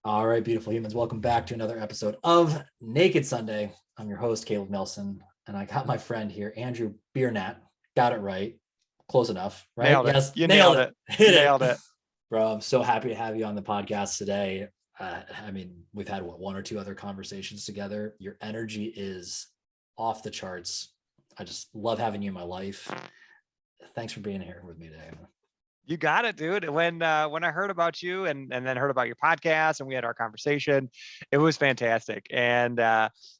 All right, beautiful humans. Welcome back to another episode of Naked Sunday. I'm your host, Caleb Nelson, and I got my friend here, Andrew Biernat. Got it right. Close enough, right? Nailed it. Yes, You nailed nailed it. it. Hit it. Nailed it. Bro, I'm so happy to have you on the podcast today. We've had one or two other conversations together. Your energy is off the charts. I just love having you in my life. Thanks for being here with me today. You got it, dude. When I heard about you and then heard about your podcast and we had our conversation, it was fantastic. And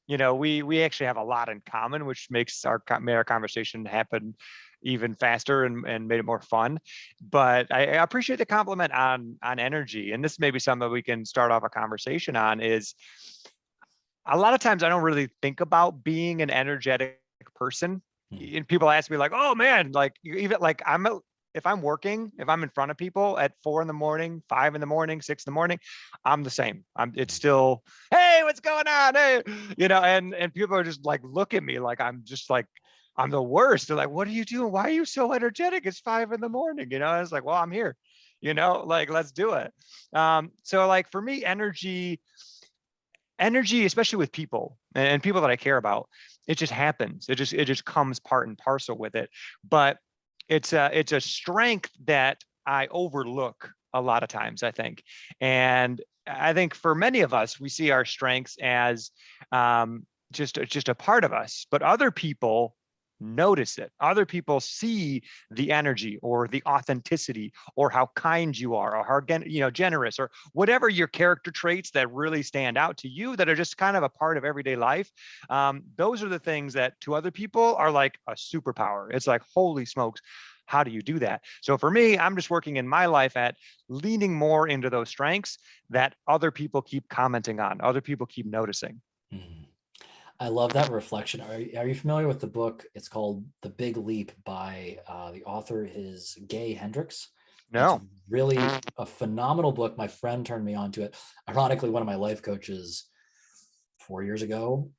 we actually have a lot in common, which makes made our conversation happen even faster and made it more fun. But I appreciate the compliment on energy. And this may be something that we can start off a conversation on. Is a lot of times I don't really think about being an energetic person. And people ask me like, "Oh man, like even like if I'm working, if I'm in front of people at 4 a.m, 5 a.m, 6 a.m, I'm the same. It's still, hey, what's going on? Hey, and people are just like, look at me like I'm just like, I'm the worst. They're like, what are you doing? Why are you so energetic? It's 5 a.m. It's like, well, I'm here, like, let's do it. So like for me, energy, especially with people and people that I care about, it just happens. It just comes part and parcel with it. But it's a strength that I overlook a lot of times, I think. And I think for many of us, we see our strengths as just a part of us, but other people notice it. Other people see the energy or the authenticity or how kind you are or how generous or whatever your character traits that really stand out to you that are just kind of a part of everyday life. Those are the things that to other people are like a superpower. It's like, holy smokes, how do you do that? So for me, I'm just working in my life at leaning more into those strengths that other people keep commenting on, other people keep noticing. Mm. I love that reflection. Are you familiar with the book? It's called The Big Leap by the author is Gay Hendricks. It's No. really a phenomenal book. My friend turned me on to it. Ironically, one of my life coaches 4 years ago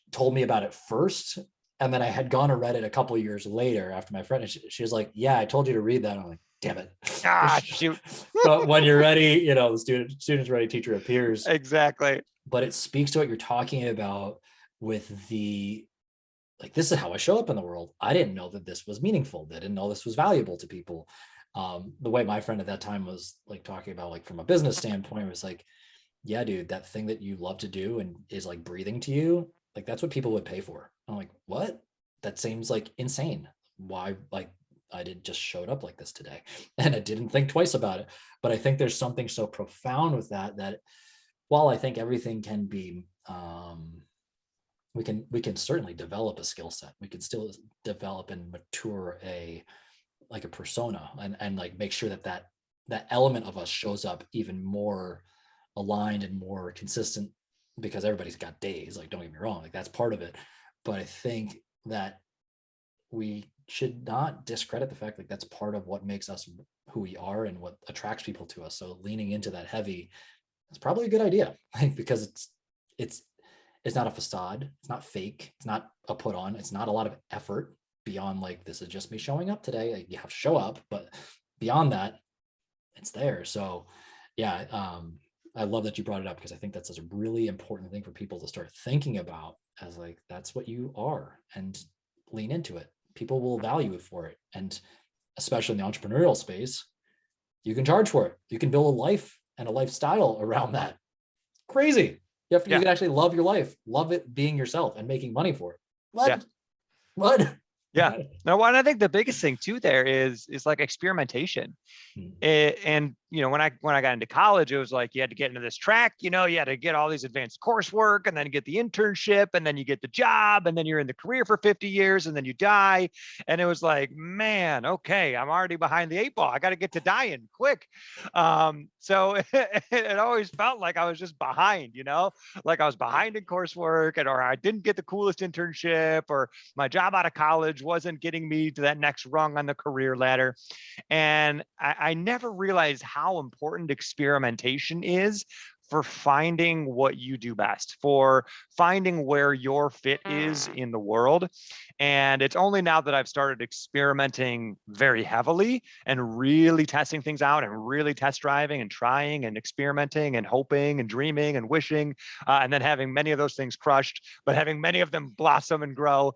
told me about it first. And then I had gone and read it a couple of years later after my friend. And she was like, yeah, I told you to read that. I'm like, damn it. Shoot. But when you're ready, the student's ready, teacher appears. Exactly. But it speaks to what you're talking about with this is how I show up in the world. I didn't know that this was meaningful. I didn't know this was valuable to people. The way my friend at that time was like talking about, like from a business standpoint, was like, yeah, dude, that thing that you love to do and is like breathing to you, like that's what people would pay for. I'm like, what? That seems like insane. Why? Like, I did just showed up like this today and I didn't think twice about it. But I think there's something so profound with that while I think everything can be, we can certainly develop a skill set. We can still develop and mature a persona and like make sure that element of us shows up even more aligned and more consistent, because everybody's got days, like, don't get me wrong, like that's part of it. But I think that we should not discredit the fact that that's part of what makes us who we are and what attracts people to us. So leaning into that heavy is probably a good idea, because it's not a facade, it's not fake, it's not a put on, it's not a lot of effort beyond like, this is just me showing up today. Like, you have to show up, but beyond that, it's there. So yeah, I love that you brought it up, because I think that's such a really important thing for people to start thinking about, as like, that's what you are, and lean into it. People will value it for it. And especially in the entrepreneurial space, you can charge for it. You can build a life and a lifestyle around that. Crazy. You Yeah. can actually love your life, love it being yourself and making money for it. What? Yeah. What? Yeah. No, and I think the biggest thing too there is like experimentation. And when I got into college, it was like you had to get into this track, you had to get all these advanced coursework and then get the internship and then you get the job and then you're in the career for 50 years and then you die. And it was like, man, okay, I'm already behind the 8 ball. I got to get to dying quick. So it always felt like I was just behind, like I was behind in coursework or I didn't get the coolest internship, or my job out of college wasn't getting me to that next rung on the career ladder. And I never realized how how important experimentation is for finding what you do best, for finding where your fit is in the world. And it's only now that I've started experimenting very heavily and really testing things out and really test driving and trying and experimenting and hoping and dreaming and wishing, and then having many of those things crushed, but having many of them blossom and grow.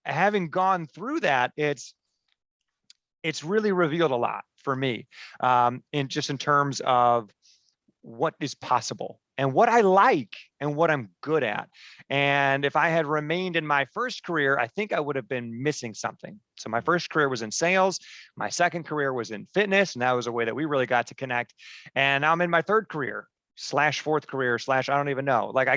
Having gone through that, it's really revealed a lot for me, in terms of what is possible and what I like and what I'm good at. And if I had remained in my first career, I think I would have been missing something. So my first career was in sales. My second career was in fitness. And that was a way that we really got to connect. And now I'm in my third career slash fourth career slash, I don't even know. Like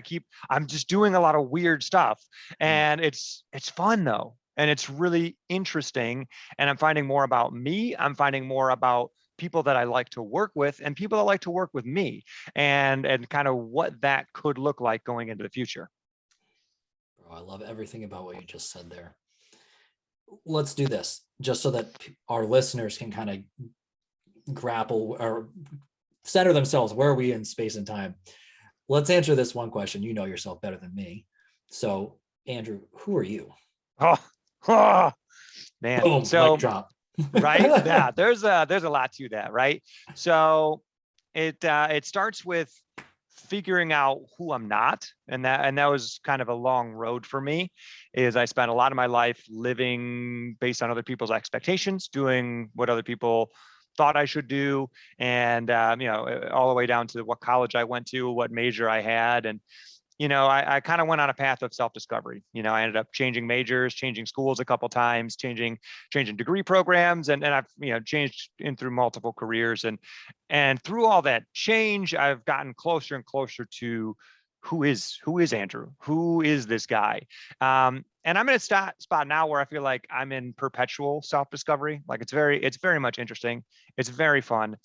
I'm just doing a lot of weird stuff, and it's fun though. And it's really interesting. And I'm finding more about me. I'm finding more about people that I like to work with and people that like to work with me, and kind of what that could look like going into the future. Bro, I love everything about what you just said there. Let's do this just so that our listeners can kind of grapple or center themselves. Where are we in space and time? Let's answer this one question. You know yourself better than me. So, Andrew, who are you? Oh man. Boom, So, mic drop. right? Yeah, there's a lot to that, right? So it starts with figuring out who I'm not, and that was kind of a long road for me. Is I spent a lot of my life living based on other people's expectations, doing what other people thought I should do, and all the way down to what college I went to, what major I had, and I kind of went on a path of self-discovery. I ended up changing majors, changing schools a couple times, changing degree programs, and I've changed in through multiple careers, and through all that change, I've gotten closer and closer to who is Andrew, who is this guy. And I'm in a spot now where I feel like I'm in perpetual self-discovery. Like it's very much interesting. It's very fun,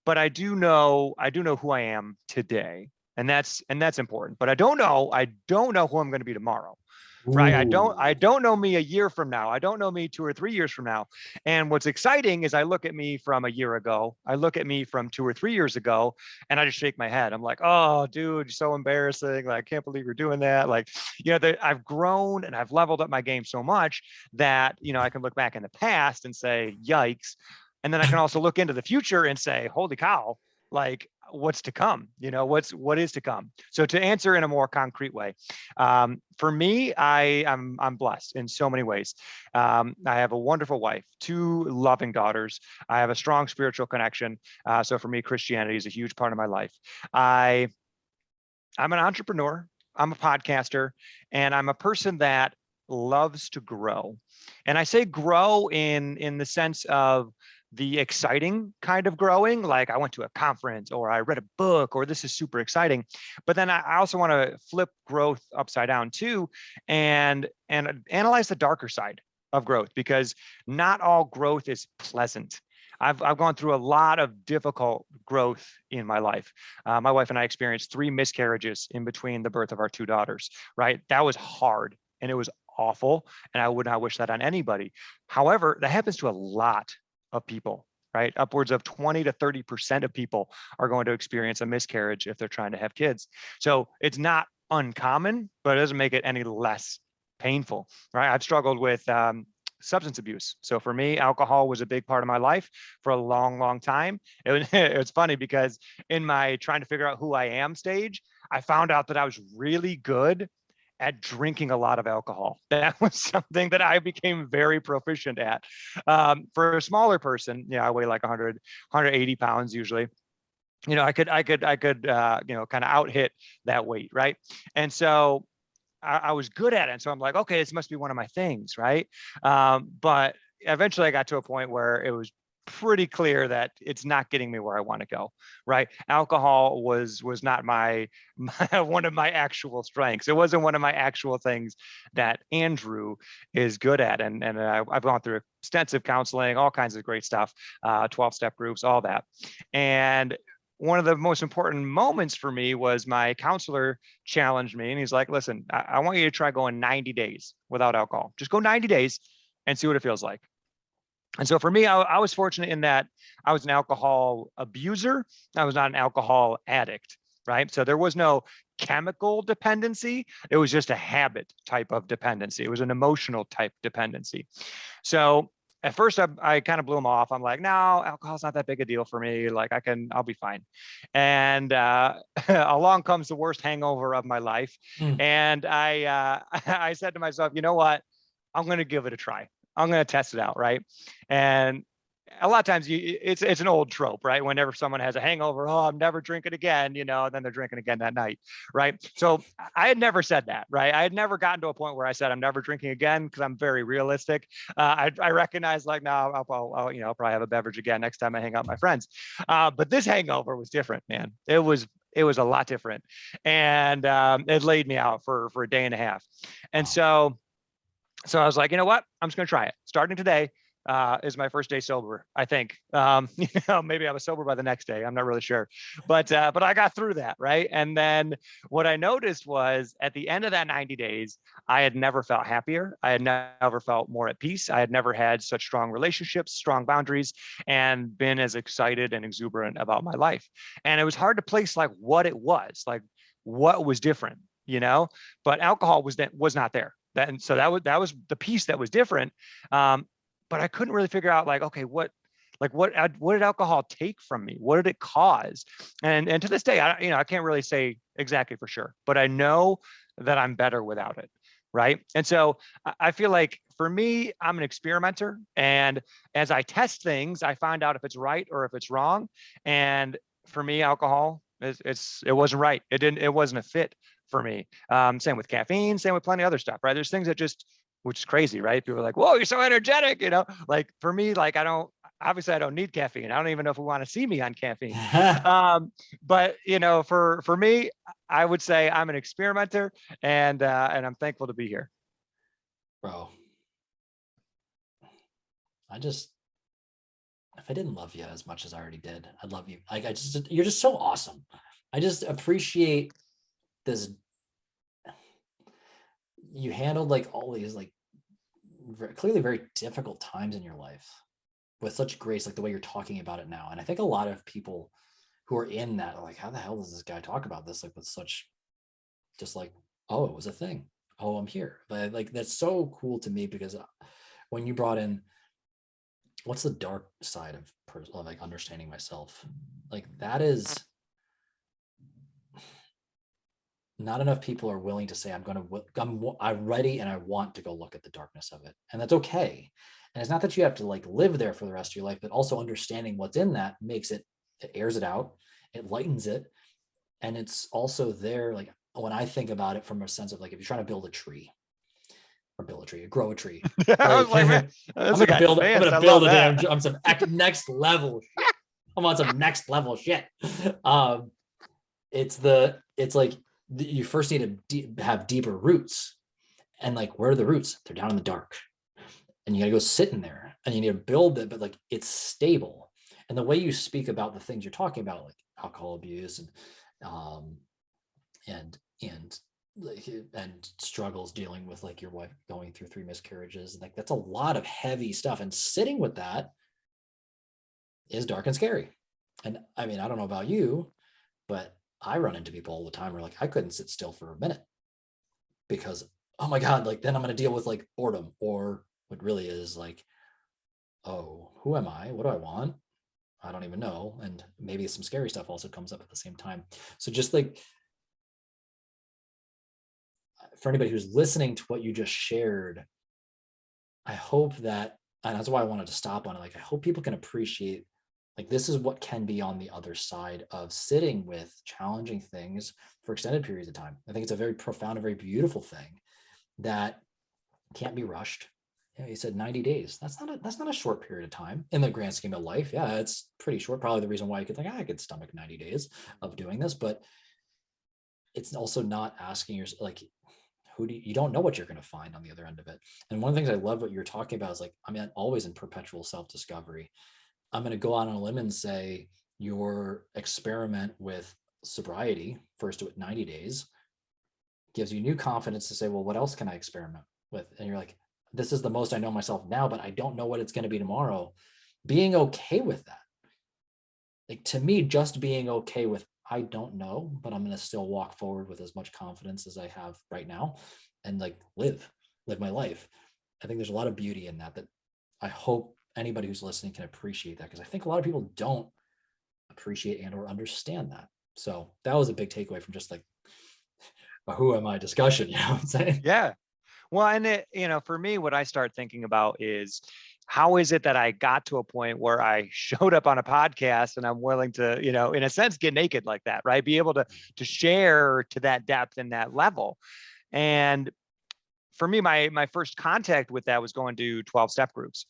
but I do know who I am today. And that's important. But I don't know who I'm going to be tomorrow. Right. I don't know me a year from now. I don't know me 2 or 3 years from now. And what's exciting is I look at me from a year ago. I look at me from 2 or 3 years ago, and I just shake my head. I'm like, oh, dude, so embarrassing. Like, I can't believe you're doing that. Like, I've grown and I've leveled up my game so much that, I can look back in the past and say, yikes. And then I can also look into the future and say, holy cow, like what's to come, what is to come. So to answer in a more concrete way, for me, I'm blessed in so many ways. I have a wonderful wife, 2 loving daughters. I have a strong spiritual connection. So for me, Christianity is a huge part of my life. I'm an entrepreneur. I'm a podcaster, and I'm a person that loves to grow. And I say grow in the sense of the exciting kind of growing, like I went to a conference or I read a book or this is super exciting. But then I also want to flip growth upside down too, and analyze the darker side of growth, because not all growth is pleasant. I've gone through a lot of difficult growth in my life. My wife and I experienced 3 miscarriages in between the birth of our 2 daughters, right? That was hard and it was awful. And I would not wish that on anybody. However, that happens to a lot of people, right? Upwards of 20 to 30% of people are going to experience a miscarriage if they're trying to have kids. So it's not uncommon, but it doesn't make it any less painful, right? I've struggled with substance abuse. So for me, alcohol was a big part of my life for a long, long time. It's funny because in my trying to figure out who I am stage, I found out that I was really good at drinking a lot of alcohol. That was something that I became very proficient at. For a smaller person, I weigh like 100, 180 pounds usually. I could kind of out hit that weight, right? And so I was good at it. And so I'm like, okay, this must be one of my things, right? But eventually I got to a point where it was pretty clear that it's not getting me where I want to go, right? Alcohol was not my one of my actual strengths. It wasn't one of my actual things that Andrew is good at. And I've gone through extensive counseling, all kinds of great stuff, 12-step groups, all that. And one of the most important moments for me was my counselor challenged me, and he's like, listen, I want you to try going 90 days without alcohol. Just go 90 days and see what it feels like. And so for me, I was fortunate in that I was an alcohol abuser. I was not an alcohol addict, right? So there was no chemical dependency. It was just a habit type of dependency. It was an emotional type dependency. So at first I kind of blew them off. I'm like, no, alcohol's not that big a deal for me. Like I'll be fine. And along comes the worst hangover of my life. Mm. And I said to myself, you know what? I'm going to give it a try. I'm going to test it out. Right. And a lot of times it's an old trope, right? Whenever someone has a hangover, oh, I'm never drinking again, and then they're drinking again that night, right? So I had never said that, right? I had never gotten to a point where I said I'm never drinking again because I'm very realistic. I recognize like, no, I'll probably have a beverage again next time I hang out with my friends. But this hangover was different, man. It was a lot different, and it laid me out for a day and a half, and Wow. so I was like, you know what? I'm just going to try it. Starting today is my first day sober, I think. Maybe I was sober by the next day. I'm not really sure, but I got through that, right? And then what I noticed was at the end of that 90 days, I had never felt happier. I had never felt more at peace. I had never had such strong relationships, strong boundaries, and been as excited and exuberant about my life. And it was hard to place like what it was, like what was different, but alcohol was not there. And so that was the piece that was different. But I couldn't really figure out like, okay, what did alcohol take from me? What did it cause? And to this day, I can't really say exactly for sure, but I know that I'm better without it. Right. And so I feel like for me, I'm an experimenter. And as I test things, I find out if it's right or if it's wrong. And for me, alcohol it wasn't right. It wasn't a fit for me. Same with caffeine, same with plenty of other stuff, right? There's things that just, which is crazy, right? People are like, whoa, you're so energetic, like for me, like obviously I don't need caffeine. I don't even know if we want to see me on caffeine. But for me, I would say I'm an experimenter, and I'm thankful to be here. Bro, I just, if I didn't love you as much as I already did, I'd love you. Like, you're just so awesome. I just appreciate this. You handled like all these like clearly very difficult times in your life with such grace, like the way you're talking about it now. And I think a lot of people who are in that are like, how the hell does this guy talk about this? Like with such just like, oh, it was a thing. Oh, I'm here. But like, that's so cool to me because when you brought in, what's the dark side of like understanding myself? Like that is not enough people are willing to say, I'm ready and I want to go look at the darkness of it. And that's okay. And it's not that you have to like live there for the rest of your life, but also understanding what's in that makes it airs it out, it lightens it. And it's also there, like when I think about it from a sense of like, if you're trying to build a tree or grow a tree, I was like like, man, I'm this guy gonna advanced. I build love a damn, that. I'm some next level shit. I'm on some next level shit. Um, it's like you first need to have deeper roots, and like where are the roots? They're down in the dark, and you gotta go sit in there, and you need to build it, but like it's stable. And the way you speak about the things you're talking about, like alcohol abuse um and and struggles dealing with like your wife going through 3 miscarriages, and like that's a lot of heavy stuff, and sitting with that is dark and scary. And I mean, I don't know about you, but I run into people all the time where like I couldn't sit still for a minute because, oh my God, like then I'm going to deal with like boredom, or what really is like, oh, who am I? What do I want? I don't even know. And maybe some scary stuff also comes up at the same time. So just like for anybody who's listening to what you just shared, I hope that, and that's why I wanted to stop on it. Like, I hope people can appreciate, like, this is what can be on the other side of sitting with challenging things for extended periods of time. I think it's a very profound, a very beautiful thing that can't be rushed. Yeah, you said 90 days. That's not a short period of time in the grand scheme of life. Yeah, it's pretty short. Probably the reason why you could think, I could stomach 90 days of doing this, but it's also not asking yourself like, you don't know what you're going to find on the other end of it. And one of the things I love what you're talking about is like, I mean, I'm always in perpetual self-discovery. I'm going to go out on a limb and say your experiment with sobriety, first do it 90 days, gives you new confidence to say, well, what else can I experiment with? And you're like, this is the most I know myself now, but I don't know what it's going to be tomorrow. Being okay with that. Like, to me, just being okay with, I don't know, but I'm going to still walk forward with as much confidence as I have right now, and like live my life. I think there's a lot of beauty in that I hope anybody who's listening can appreciate that, because I think a lot of people don't appreciate and or understand that. So that was a big takeaway from just like a who am I discussion, you know what I'm saying? Yeah. Well, and for me, what I start thinking about is, how is it that I got to a point where I showed up on a podcast and I'm willing to, in a sense, get naked like that, right? Be able to share to that depth and that level. And for me, my first contact with that was going to 12-step groups,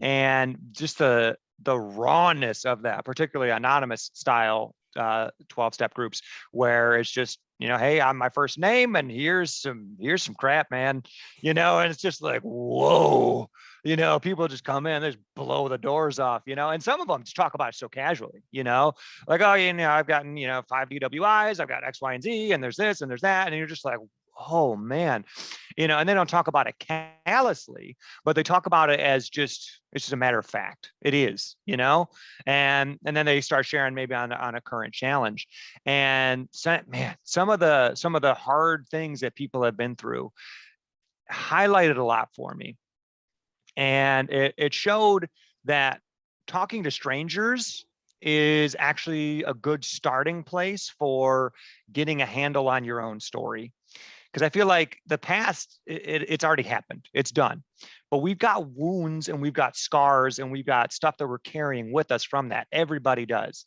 and just the rawness of that, particularly anonymous style 12-step groups, where it's just, hey, I'm my first name and here's some crap, man, and it's just like, whoa, people just come in, they just blow the doors off, and some of them just talk about it so casually, like, oh, I've gotten, 5 DWIs, I've got X, Y, and Z, and there's this and there's that, and you're just like, oh man, and they don't talk about it callously, but they talk about it as it's just a matter of fact. It is, and then they start sharing maybe on a current challenge. And so, man, some of the hard things that people have been through highlighted a lot for me. And it showed that talking to strangers is actually a good starting place for getting a handle on your own story. Because I feel like the past, it's already happened. It's done. But we've got wounds and we've got scars and we've got stuff that we're carrying with us from that. Everybody does.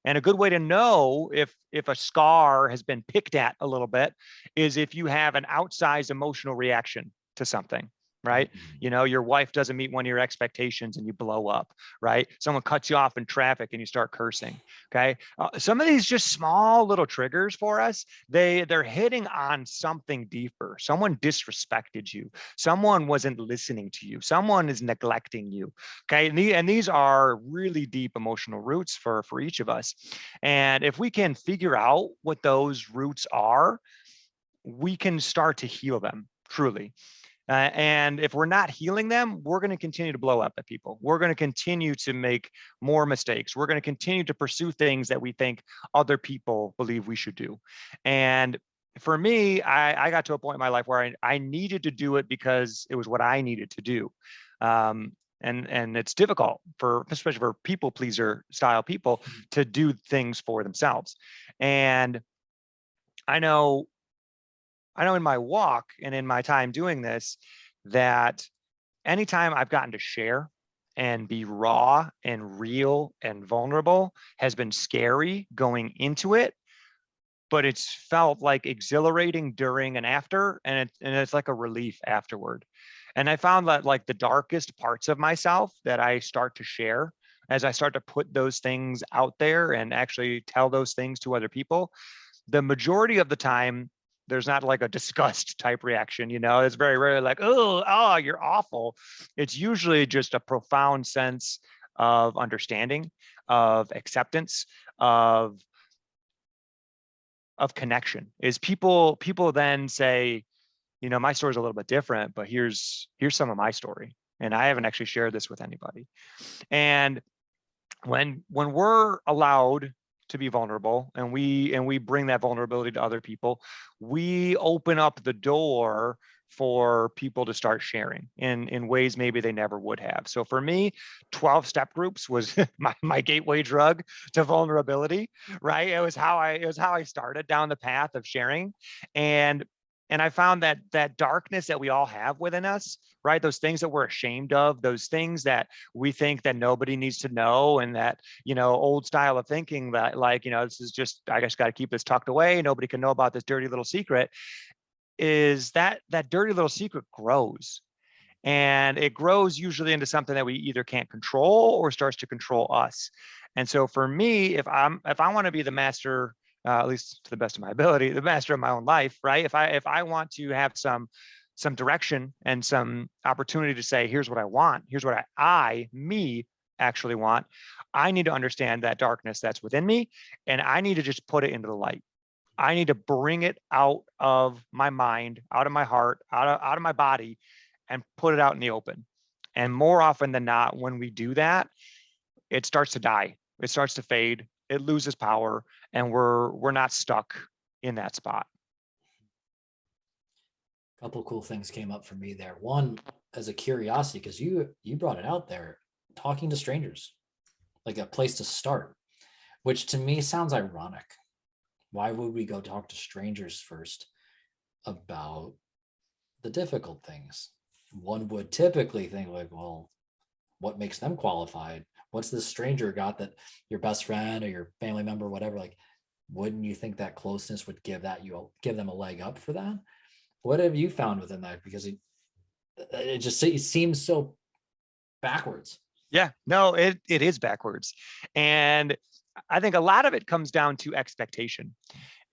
And a good way to know if a scar has been picked at a little bit is if you have an outsized emotional reaction to something, right? Your wife doesn't meet one of your expectations and you blow up, right? Someone cuts you off in traffic and you start cursing. Okay. Some of these just small little triggers for us, they're hitting on something deeper. Someone disrespected you. Someone wasn't listening to you. Someone is neglecting you. Okay. And these are really deep emotional roots for each of us. And if we can figure out what those roots are, we can start to heal them truly. And if we're not healing them, we're going to continue to blow up at people. We're going to continue to make more mistakes. We're going to continue to pursue things that we think other people believe we should do. And for me, I got to a point in my life where I needed to do it because it was what I needed to do. And it's difficult especially for people pleaser style people, to do things for themselves. And I know in my walk and in my time doing this, that anytime I've gotten to share and be raw and real and vulnerable has been scary going into it, but it's felt like exhilarating during and after, and it's like a relief afterward. And I found that like the darkest parts of myself that I start to share, as I start to put those things out there and actually tell those things to other people, the majority of the time, there's not like a disgust type reaction, it's very rarely like, oh, you're awful. It's usually just a profound sense of understanding, of acceptance, of connection. Is people then say, my story is a little bit different, but here's some of my story, and I haven't actually shared this with anybody. And when we're allowed to be vulnerable and we bring that vulnerability to other people, we open up the door for people to start sharing in ways maybe they never would have. So for me, 12-step groups was my gateway drug to vulnerability, right? It was how I started down the path of sharing. And I found that darkness that we all have within us, right? Those things that we're ashamed of, those things that we think that nobody needs to know, and that, old style of thinking that like, this is just, I just got to keep this tucked away. Nobody can know about this dirty little secret. Is that dirty little secret grows. And it grows usually into something that we either can't control or starts to control us. And so for me, if I want to be the master, at least to the best of my ability, the master of my own life, right? If I want to have some direction and some opportunity to say, here's what I want, here's what me actually want, I need to understand that darkness that's within me, and I need to just put it into the light. I need to bring it out of my mind, out of my heart, out of my body, and put it out in the open. And more often than not, when we do that, it starts to die. It starts to fade. It loses power, and we're not stuck in that spot. A couple cool things came up for me there. One, as a curiosity, because you brought it out there, talking to strangers, like a place to start, which to me sounds ironic. Why would we go talk to strangers first about the difficult things? One would typically think like, well, what makes them qualified? What's this stranger got that your best friend or your family member, whatever, like, wouldn't you think that closeness would give them a leg up for that? What have you found within that? Because it seems so backwards. Yeah, no, it is backwards. And I think a lot of it comes down to expectation.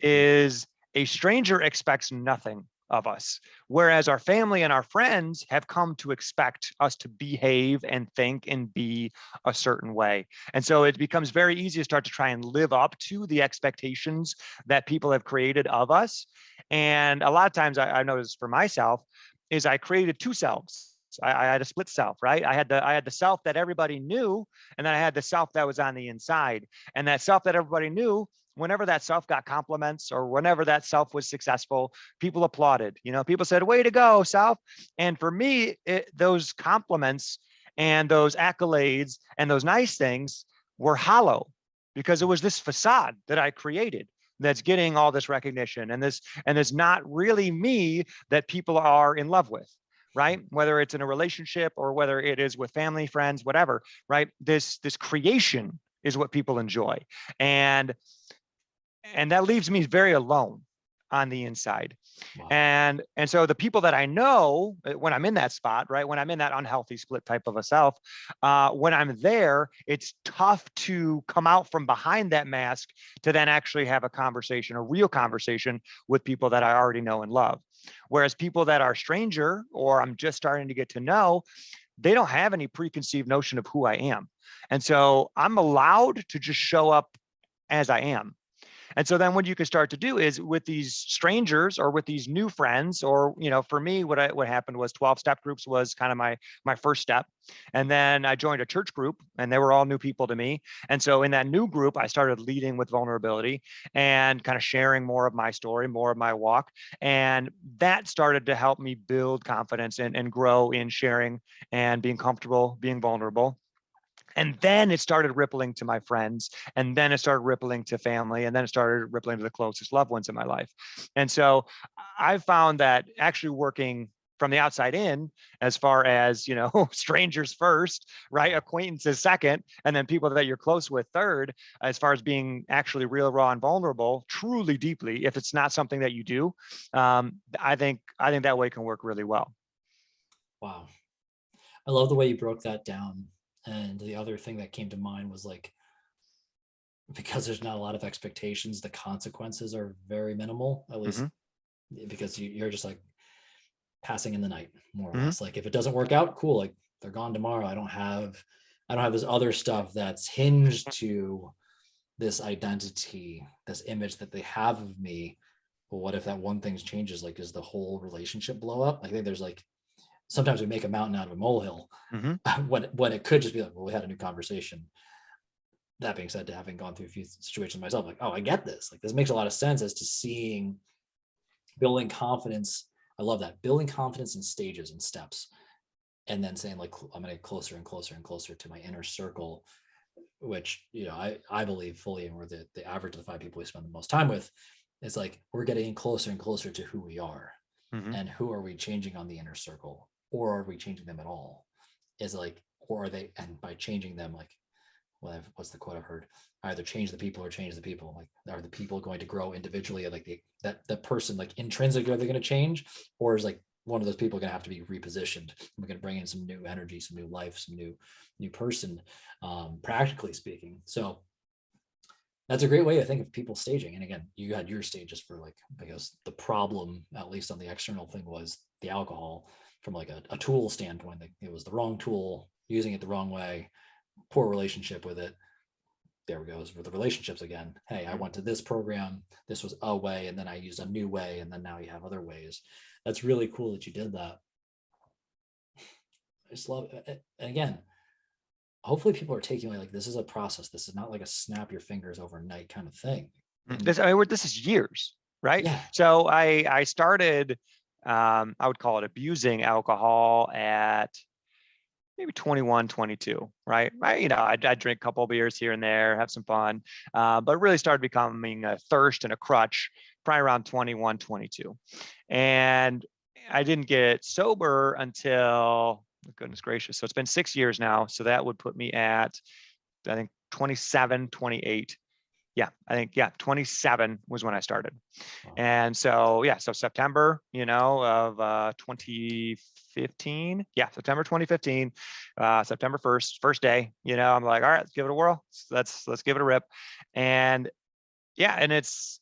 Is a stranger expects nothing of us, whereas our family and our friends have come to expect us to behave and think and be a certain way. And so it becomes very easy to start to try and live up to the expectations that people have created of us. And a lot of times I noticed for myself is I created two selves. I had a split self, right? I had the self that everybody knew, and then I had the self that was on the inside. And that self that everybody knew, whenever that self got compliments or whenever that self was successful, people applauded. People said, "Way to go, self." And for me, those compliments and those accolades and those nice things were hollow, because it was this facade that I created that's getting all this recognition, and this not really me that people are in love with, right? Whether it's in a relationship or whether it is with family, friends, whatever, right? This creation is what people enjoy. And that leaves me very alone on the inside. Wow. And so the people that I know, when I'm in that spot, right, when I'm in that unhealthy split type of a self, when I'm there, it's tough to come out from behind that mask to then actually have a conversation, a real conversation with people that I already know and love. Whereas people that are stranger or I'm just starting to get to know, they don't have any preconceived notion of who I am. And so I'm allowed to just show up as I am. And so then what you can start to do is with these strangers or with these new friends, or, for me, what happened was 12-step groups was kind of my first step. And then I joined a church group, and they were all new people to me. And so in that new group, I started leading with vulnerability and kind of sharing more of my story, more of my walk. And that started to help me build confidence and grow in sharing and being comfortable, being vulnerable. And then it started rippling to my friends, and then it started rippling to family, and then it started rippling to the closest loved ones in my life. And so I've found that actually working from the outside in, as far as, strangers first, right? Acquaintances second, and then people that you're close with third, as far as being actually real, raw, and vulnerable, truly deeply, if it's not something that you do, I think that way can work really well. Wow. I love the way you broke that down. And the other thing that came to mind was like, because there's not a lot of expectations, the consequences are very minimal, at least because you're just like passing in the night, more or less. Like if it doesn't work out, cool, like they're gone tomorrow. I don't have this other stuff that's hinged to this identity, this image that they have of me. But what if that one thing changes? Like, does the whole relationship blow up? I think there's like, sometimes we make a mountain out of a molehill when it could just be like, well, we had a new conversation. That being said, to having gone through a few situations myself, like, oh, I get this. Like, this makes a lot of sense as to building confidence. I love that, building confidence in stages and steps, and then saying like, I'm going to get closer and closer and closer to my inner circle, which, I believe fully, and we're the average of the 5 people we spend the most time with. It's like, we're getting closer and closer to who we are. And who are we changing on the inner circle, or are we changing them at all? Is like, or are they, and by changing them, like, what's the quote I've heard? Either change the people or change the people. Like, are the people going to grow individually? Like the person, like intrinsically, are they going to change, or is like one of those people going to have to be repositioned? We're going to bring in some new energy, some new life, some new person, practically speaking. So that's a great way to think of people staging. And again, you had your stages for like, because the problem, at least on the external thing, was the alcohol from like a tool standpoint. Like, it was the wrong tool, using it the wrong way, poor relationship with it. There we go with the relationships again. Hey, I went to this program, this was a way, and then I used a new way, and then now you have other ways. That's really cool that you did that. I just love it. And again, hopefully people are taking away like this is a process. This is not like a snap your fingers overnight kind of thing. And This is years, right? yeah, So I started, I would call it abusing alcohol at maybe 21, 22, right? I'd drink a couple of beers here and there, have some fun, but really started becoming a thirst and a crutch probably around 21, 22. And I didn't get sober until, goodness gracious. So it's been 6 years now. So that would put me at, I think, 27, 28. Yeah, I think, yeah, 27 was when I started. wow, And so, yeah, so September, of 2015. Yeah, September 2015, September 1st, first day, I'm like, all right, let's give it a whirl. Let's give it a rip. And yeah, and it's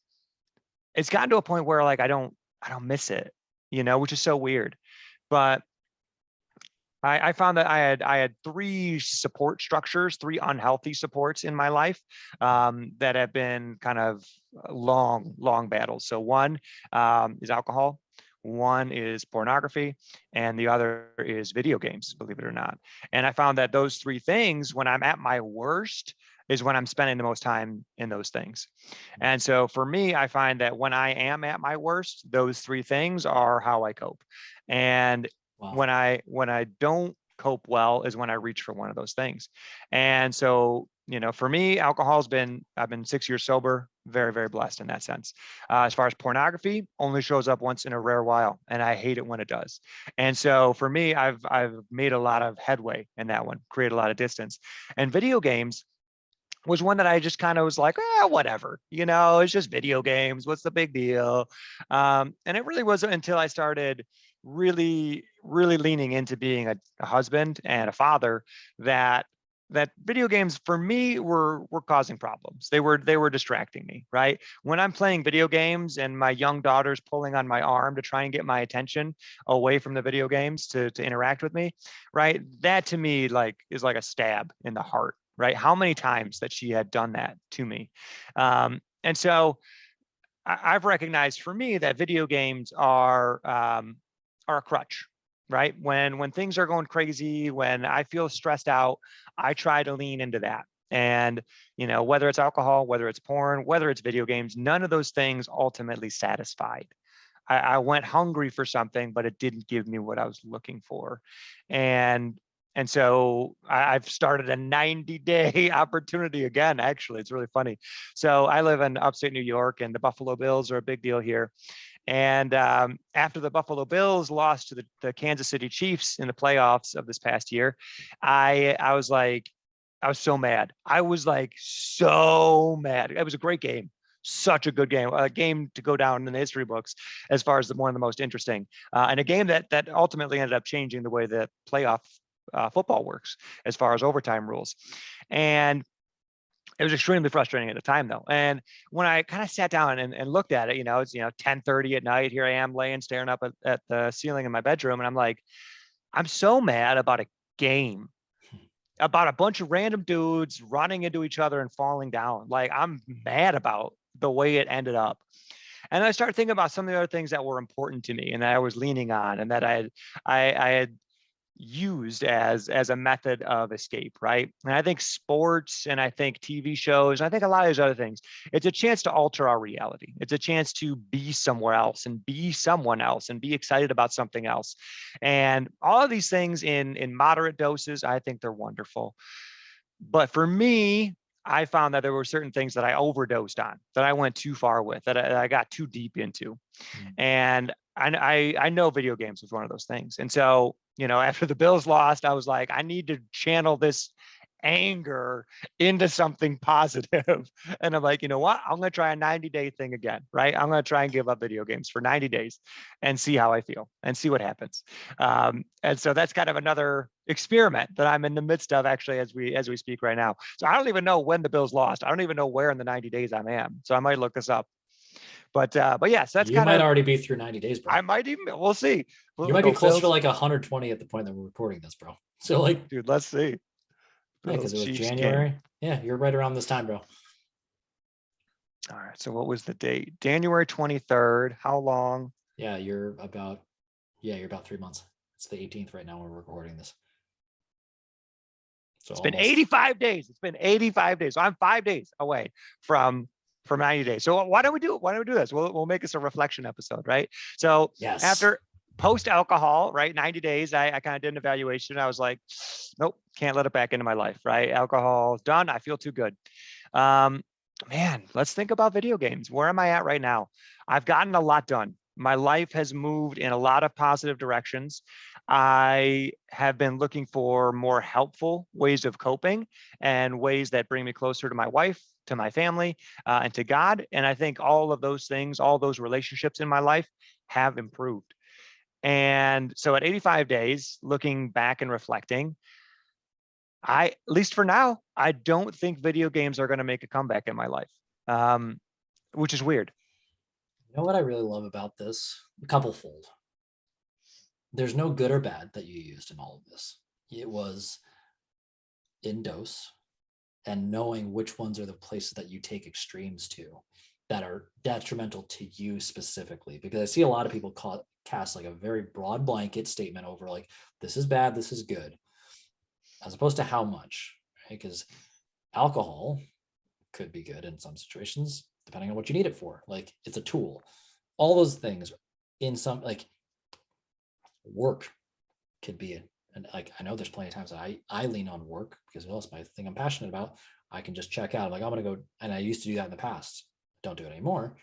gotten to a point where like I don't miss it, which is so weird. But I found that I had three support structures, three unhealthy supports in my life, that have been kind of long battles. So one, is alcohol, one is pornography, and the other is video games, believe it or not. And I found that those three things, when I'm at my worst, is when I'm spending the most time in those things. And so for me, I find that when I am at my worst, those three things are how I cope. And wow, when I don't cope well is when I reach for one of those things. And so, for me, I've been 6 years sober, very, very blessed in that sense. As far as pornography, only shows up once in a rare while, and I hate it when it does. And so for me, I've made a lot of headway in that one, create a lot of distance. And video games was one that I just kind of was like, whatever, it's just video games. What's the big deal? And it really wasn't until I started really, really leaning into being a husband and a father that video games for me were causing problems. They were distracting me, right? When I'm playing video games and my young daughter's pulling on my arm to try and get my attention away from the video games to interact with me, right? That to me is like a stab in the heart, right? How many times that she had done that to me. And so I've recognized for me that video games are a crutch, right? When things are going crazy, when I feel stressed out, I try to lean into that. And whether it's alcohol, whether it's porn, whether it's video games, none of those things ultimately satisfied. I went hungry for something, but it didn't give me what I was looking for. And and so I've started a 90-day opportunity again. Actually, it's really funny. So I live in upstate New York, and the Buffalo Bills are a big deal here. And after the Buffalo Bills lost to the Kansas City Chiefs in the playoffs of this past year, I was like, I was so mad. I was like so mad. It was a great game. Such a good game, a game to go down in the history books as far as one of the most interesting, and a game that ultimately ended up changing the way that playoff football works as far as overtime rules. And it was extremely frustrating at the time, though. And when I kind of sat down and looked at it, it's 10:30 at night. Here I am laying, staring up at the ceiling in my bedroom, and I'm like, I'm so mad about a game, about a bunch of random dudes running into each other and falling down. Like, I'm mad about the way it ended up. And I started thinking about some of the other things that were important to me and that I was leaning on and that I had used as a method of escape, right? And I think sports and I think TV shows, and I think a lot of these other things, it's a chance to alter our reality. It's a chance to be somewhere else and be someone else and be excited about something else. And all of these things in moderate doses, I think they're wonderful. But for me, I found that there were certain things that I overdosed on, that I went too far with, that I got too deep into. mm, And I know video games was one of those things. And so, after the Bills lost, I was like, I need to channel this anger into something positive. And I'm like, you know what? I'm going to try a 90-day thing again, right? I'm going to try and give up video games for 90 days and see how I feel and see what happens. And so that's kind of another experiment that I'm in the midst of actually as we speak right now. So I don't even know when the Bills lost. I don't even know where in the 90 days I am. So I might look this up. But yeah, so that's you kind might of, already be through 90 days, bro. I might even, we'll see. You We'll might be go closer to Bills, like 120 at the point that we're recording this, bro. So like, dude. Let's see. yeah, because Bills it was Chiefs game. January. Yeah, you're right around this time, bro. All right. So what was the date? January 23rd. How long? Yeah, you're about 3 months. It's the 18th right now when we're recording this. So It's been almost. 85 days. It's been 85 days. So I'm 5 days away from 90 days. So why don't we do it? Why don't we do this? We'll make this a reflection episode, right? So Yes. after post alcohol, right? 90 days, I kind of did an evaluation. I was like, nope, can't let it back into my life, right? Alcohol done. I feel too good. Um, Man, let's think about video games. Where am I at right now? I've gotten a lot done. My life has moved in a lot of positive directions. I have been looking for more helpful ways of coping and ways that bring me closer to my wife, to my family, and to God. And I think all of those things, all those relationships in my life have improved. And so at 85 days, looking back and reflecting, at least for now, I don't think video games are going to make a comeback in my life, which is weird. You know what I really love about this? A couple fold. There's no good or bad that you used in all of this. It was in dose and knowing which ones are the places that you take extremes to that are detrimental to you specifically. Because I see a lot of people cast like a very broad blanket statement over like, this is bad, this is good, as opposed to how much, right? Because alcohol could be good in some situations, depending on what you need it for. Like it's a tool. All those things in some like work could be and like I know there's plenty of times that I lean on work because well, it's my thing I'm passionate about. I can just check out. I'm like, I'm gonna go, and I used to do that in the past. Don't do it anymore.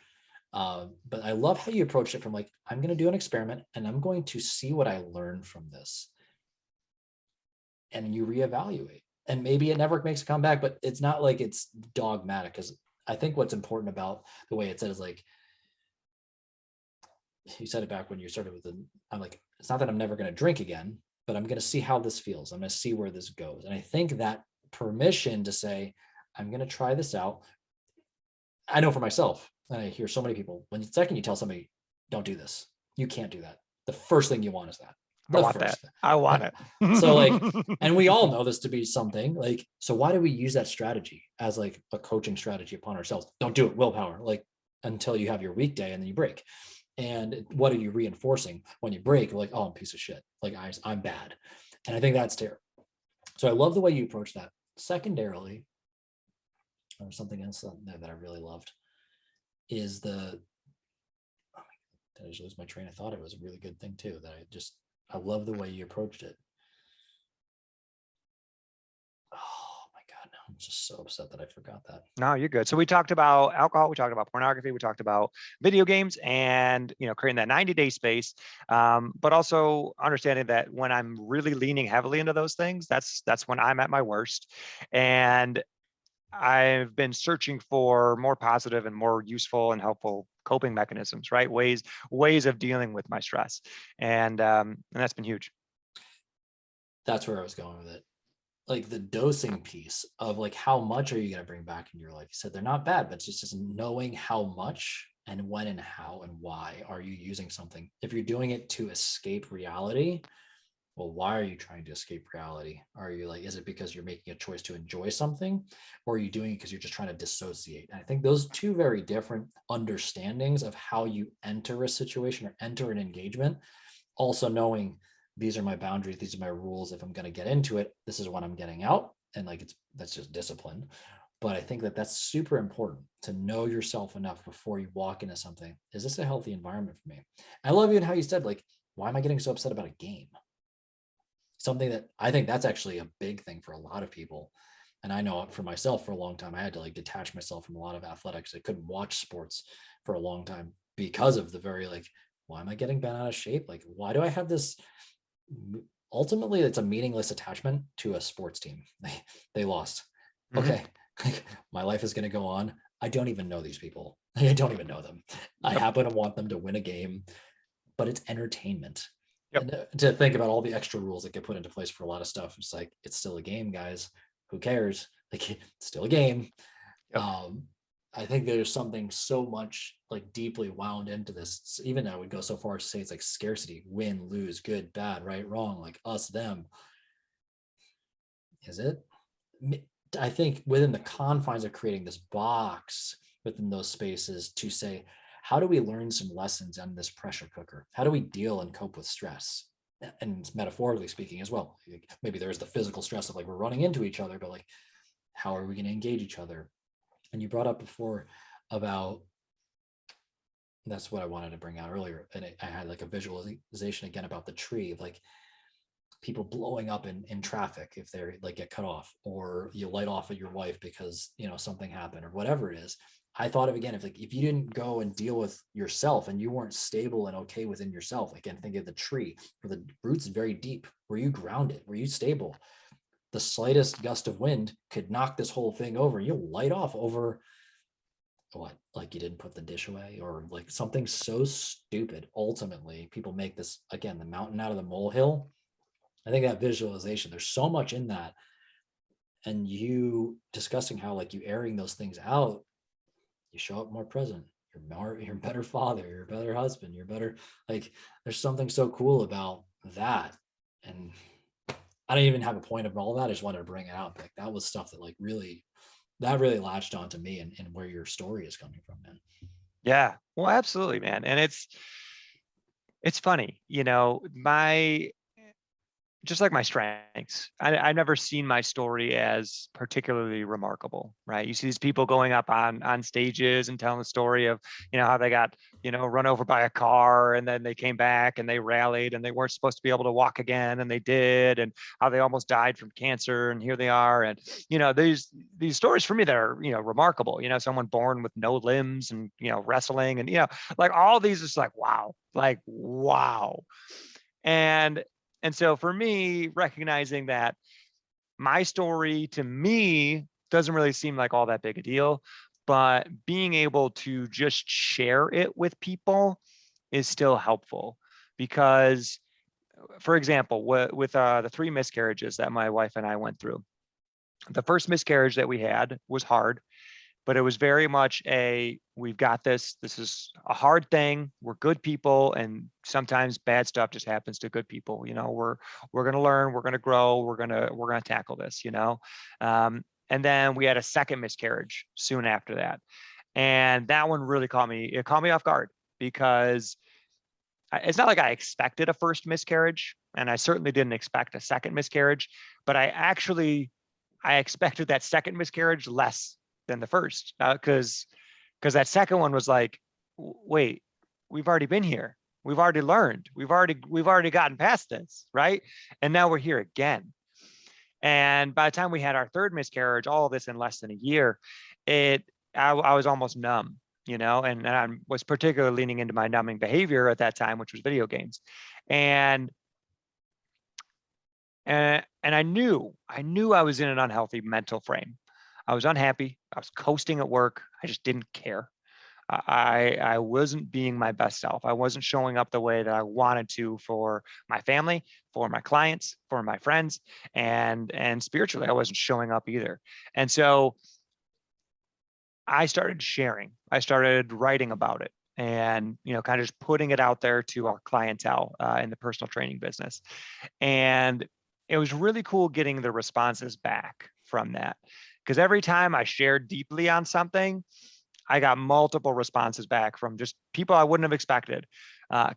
But I love how you approach it from like, I'm gonna do an experiment and I'm going to see what I learn from this. And you reevaluate. And maybe it never makes a comeback, but it's not like it's dogmatic. Because I think what's important about the way it said is like, you said it back when you started with the, I'm like, it's not that I'm never going to drink again, but I'm going to see how this feels. I'm going to see where this goes. And I think that permission to say, I'm going to try this out. I know for myself, and I hear so many people, when the second you tell somebody, don't do this, you can't do that. The first thing you want is that. I The want that. first. I want it. So like, and we all know this to be something like, so why do we use that strategy as like a coaching strategy upon ourselves? Don't do it, willpower, like until you have your weekday and then you break. And what are you reinforcing when you break? Like, oh, I'm a piece of shit. Like I'm bad. And I think that's terrible. So I love the way you approach that. Secondarily, or something else that I really loved is the, oh my, did I just lose my train of thought? It was a really good thing too, that I love the way you approached it. Oh my God, now I'm just so upset that I forgot that. No, you're good. So we talked about alcohol, we talked about pornography, we talked about video games, and creating that 90-day space, but also understanding that when I'm really leaning heavily into those things, that's when I'm at my worst. And I've been searching for more positive and more useful and helpful coping mechanisms, right? Ways of dealing with my stress, and that's been huge. That's where I was going with it. Like the dosing piece of like, how much are you going to bring back in your life? You said they're not bad, but it's just knowing how much and when and how and why are you using something. If you're doing it to escape reality, well, why are you trying to escape reality? Are you like, is it because you're making a choice to enjoy something, or are you doing it because you're just trying to dissociate? And I think those two very different understandings of how you enter a situation or enter an engagement, also knowing these are my boundaries, these are my rules. If I'm going to get into it, this is what I'm getting out. And like, that's just discipline. But I think that that's super important to know yourself enough before you walk into something. Is this a healthy environment for me? I love you and how you said, like, why am I getting so upset about a game? Something that I think that's actually a big thing for a lot of people. And I know for myself for a long time, I had to like detach myself from a lot of athletics. I couldn't watch sports for a long time because of the very like, why am I getting bent out of shape? Like, why do I have this? Ultimately, it's a meaningless attachment to a sports team. They lost. Mm-hmm. Okay, my life is going to go on. I don't even know these people. I don't even know them. I Yep. happen to want them to win a game, but it's entertainment. Yep. And to think about all the extra rules that get put into place for a lot of stuff, it's like, it's still a game, guys. Who cares? Like, it's still a game. Yep. I think there's something so much like deeply wound into this. Even I would go so far as to say it's like scarcity, win, lose, good, bad, right, wrong, like us, them. Is it? I think within the confines of creating this box within those spaces to say, how do we learn some lessons on this pressure cooker? How do we deal and cope with stress? and metaphorically speaking as well. Like, maybe there's the physical stress of like we're running into each other, but like how are we going to engage each other? And you brought up before about, that's what I wanted to bring out earlier, and I had like a visualization again about the tree, like people blowing up in traffic if they're like get cut off, or you light off at your wife because something happened or whatever it is. I thought of, again, if you didn't go and deal with yourself and you weren't stable and okay within yourself, again, think of the tree where the roots very deep. Were you grounded? Were you stable? The slightest gust of wind could knock this whole thing over. You'll light off over what, like you didn't put the dish away, or like something so stupid. Ultimately, people make this, again, the mountain out of the molehill. I think that visualization, there's so much in that. And you discussing how like you airing those things out, you show up more present. You're a better father, you're a better husband, you're better, like there's something so cool about that. And I don't even have a point of all that. I just wanted to bring it out. Like that was stuff that like really, that really latched onto me, and where your story is coming from, man. Yeah, well, absolutely, man. And it's funny, my just like my strengths, I've never seen my story as particularly remarkable, right? You see these people going up on stages and telling the story of, how they got, run over by a car, and then they came back and they rallied and they weren't supposed to be able to walk again, and they did, and how they almost died from cancer, and here they are. And, these stories for me that are, remarkable, someone born with no limbs and, wrestling and, like all these is like, wow. And and so for me, recognizing that my story to me doesn't really seem like all that big a deal, but being able to just share it with people is still helpful. Because, for example, with the 3 miscarriages that my wife and I went through, the first miscarriage that we had was hard, but it was very much we've got this. This is a hard thing. We're good people, and sometimes bad stuff just happens to good people. We're gonna learn. We're gonna grow. We're gonna tackle this. And then we had a second miscarriage soon after that, and that one really caught me. It caught me off guard because it's not like I expected a first miscarriage, and I certainly didn't expect a second miscarriage, but I expected that second miscarriage less than the first, because that second one was like, wait, we've already been here, we've already learned, we've already gotten past this, right? And now we're here again. And by the time we had our third miscarriage, all of this in less than a year, I was almost numb, and I was particularly leaning into my numbing behavior at that time, which was video games. And I knew I was in an unhealthy mental frame. I was unhappy. I was coasting at work. I just didn't care. I wasn't being my best self. I wasn't showing up the way that I wanted to for my family, for my clients, for my friends, and spiritually, I wasn't showing up either. And so I started sharing. I started writing about it, and kind of just putting it out there to our clientele in the personal training business. And it was really cool getting the responses back from that, because every time I shared deeply on something, I got multiple responses back from just people I wouldn't have expected,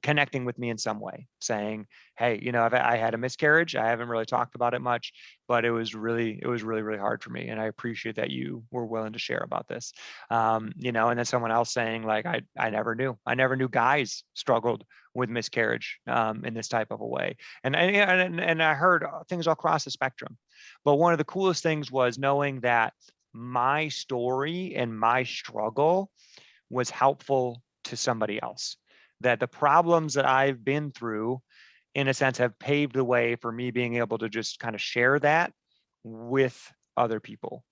connecting with me in some way, saying, "Hey, I had a miscarriage. I haven't really talked about it much, but it was really, really hard for me, and I appreciate that you were willing to share about this." And then someone else saying, like, I never knew guys struggled with miscarriage in this type of a way, and I heard things all across the spectrum. But one of the coolest things was knowing that my story and my struggle was helpful to somebody else, that the problems that I've been through, in a sense, have paved the way for me being able to just kind of share that with other people,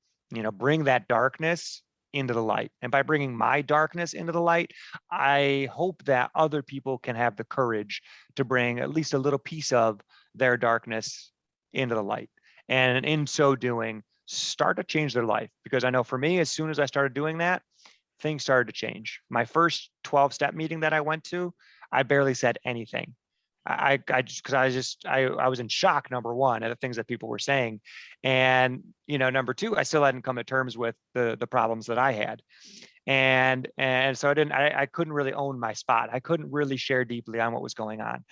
bring that darkness into the light. And by bringing my darkness into the light, I hope that other people can have the courage to bring at least a little piece of their darkness into the light. And in so doing, start to change their life. Because I know for me, as soon as I started doing that, things started to change. My first 12-step meeting that I went to, I barely said anything. I just, because I was in shock, number one, at the things that people were saying. And, number two, I still hadn't come to terms with the problems that I had. And so I couldn't really own my spot. I couldn't really share deeply on what was going on.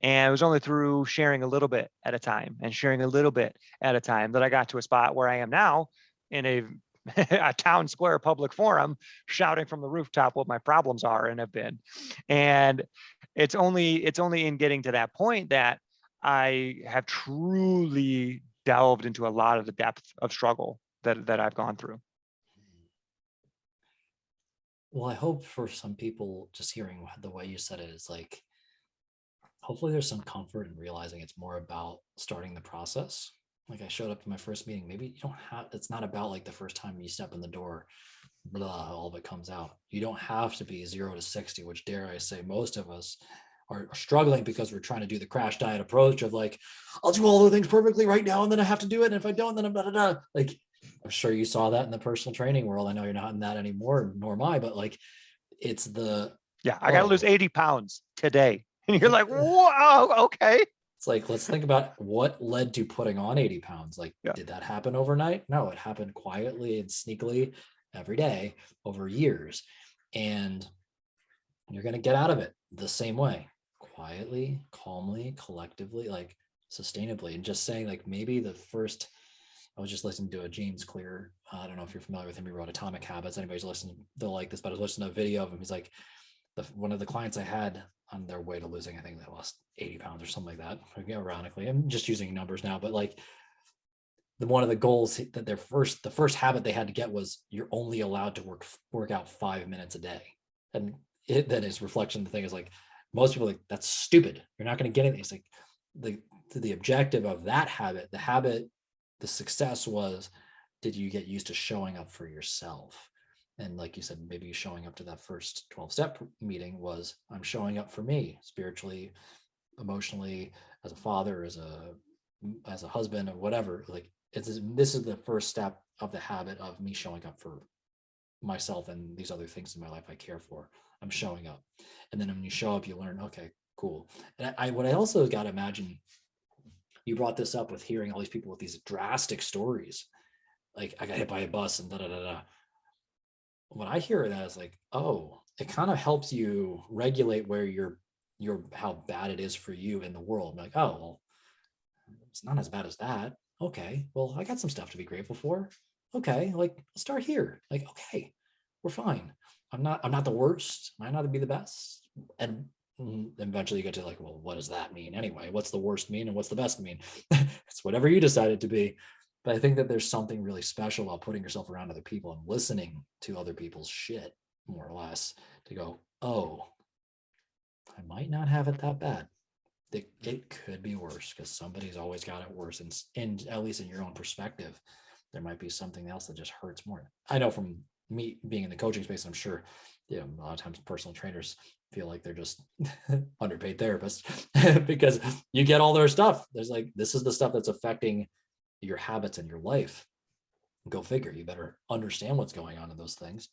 And it was only through sharing a little bit at a time and sharing a little bit at a time that I got to a spot where I am now in a town square public forum, shouting from the rooftop what my problems are and have been. And it's only in getting to that point that I have truly delved into a lot of the depth of struggle that I've gone through. Well, I hope for some people just hearing the way you said it is like, hopefully there's some comfort in realizing it's more about starting the process. Like I showed up to my first meeting. Maybe you don't have, it's not about like the first time you step in the door, blah, all of it comes out. You don't have to be 0 to 60, which dare I say, most of us are struggling because we're trying to do the crash diet approach of like, I'll do all the things perfectly right now, and then I have to do it. And if I don't, then I'm da. Like, I'm sure you saw that in the personal training world. I know you're not in that anymore, nor am I, but like, it's the, I got to lose 80 pounds today. And you're like, whoa, okay. It's like, let's think about what led to putting on 80 pounds. Like, did that happen overnight? No, it happened quietly and sneakily every day over years. And you're going to get out of it the same way, quietly, calmly, collectively, like sustainably. And just saying, like, maybe the first, I was just listening to a James Clear. I don't know if you're familiar with him. He wrote Atomic Habits. Anybody's listening, they'll like this, but I was listening to a video of him. He's like, one of the clients I had on their way to losing, I think they lost 80 pounds or something like that. Ironically, I'm just using numbers now, but like one of the goals that the first habit they had to get was you're only allowed to work out 5 minutes a day. And then his reflection, the thing is like, most people are like, that's stupid. You're not going to get anything. It's like the objective of that habit, the success was, did you get used to showing up for yourself? And like you said, maybe showing up to that first 12-step meeting was, I'm showing up for me spiritually, emotionally, as a father, as a husband, or whatever. Like this is the first step of the habit of me showing up for myself and these other things in my life I care for. I'm showing up. And then when you show up, you learn, okay, cool. And what I also got to imagine, you brought this up with hearing all these people with these drastic stories. Like, I got hit by a bus and da da da da. When I hear that, it's like, oh, it kind of helps you regulate where you're how bad it is for you in the world. I'm like, oh, well, it's not as bad as that. Okay, well, I got some stuff to be grateful for. Okay, like, let's start here. Like, okay, we're fine. I'm not the worst. Might not be the best. And eventually you get to like, well, what does that mean anyway? What's the worst mean and what's the best mean? It's whatever you decided to be. But I think that there's something really special about putting yourself around other people and listening to other people's shit, more or less, to go, oh, I might not have it that bad. It could be worse because somebody's always got it worse. And at least in your own perspective, there might be something else that just hurts more. I know from me being in the coaching space, I'm sure, a lot of times personal trainers feel like they're just underpaid therapists because you get all their stuff. There's like, this is the stuff that's affecting your habits and your life. Go figure. You better understand what's going on in those things.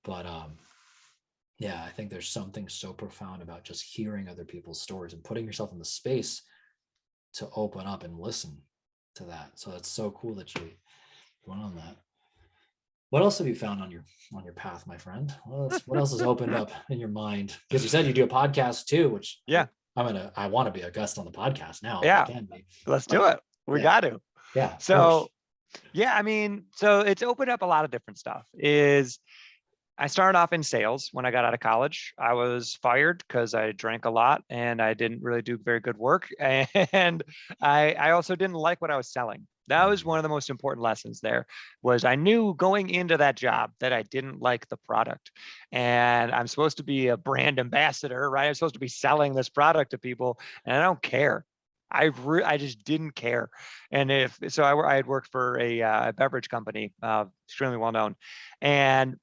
But yeah, I think there's something so profound about just hearing other people's stories and putting yourself in the space to open up and listen to that. So that's so cool that you went on that. What else have you found on your path, my friend? What else has opened up in your mind? Because you said you do a podcast too, which I want to be a guest on the podcast now. Yeah, if I can be. Let's do it. We got to. Yeah. So yeah, I mean, so it's opened up a lot of different stuff. I started off in sales when I got out of college. I was fired because I drank a lot and I didn't really do very good work. And I also didn't like what I was selling. That was one of the most important lessons there, was I knew going into that job that I didn't like the product. And I'm supposed to be a brand ambassador, right? I'm supposed to be selling this product to people, and I don't care. I just didn't care. And I had worked for a beverage company, extremely well known. And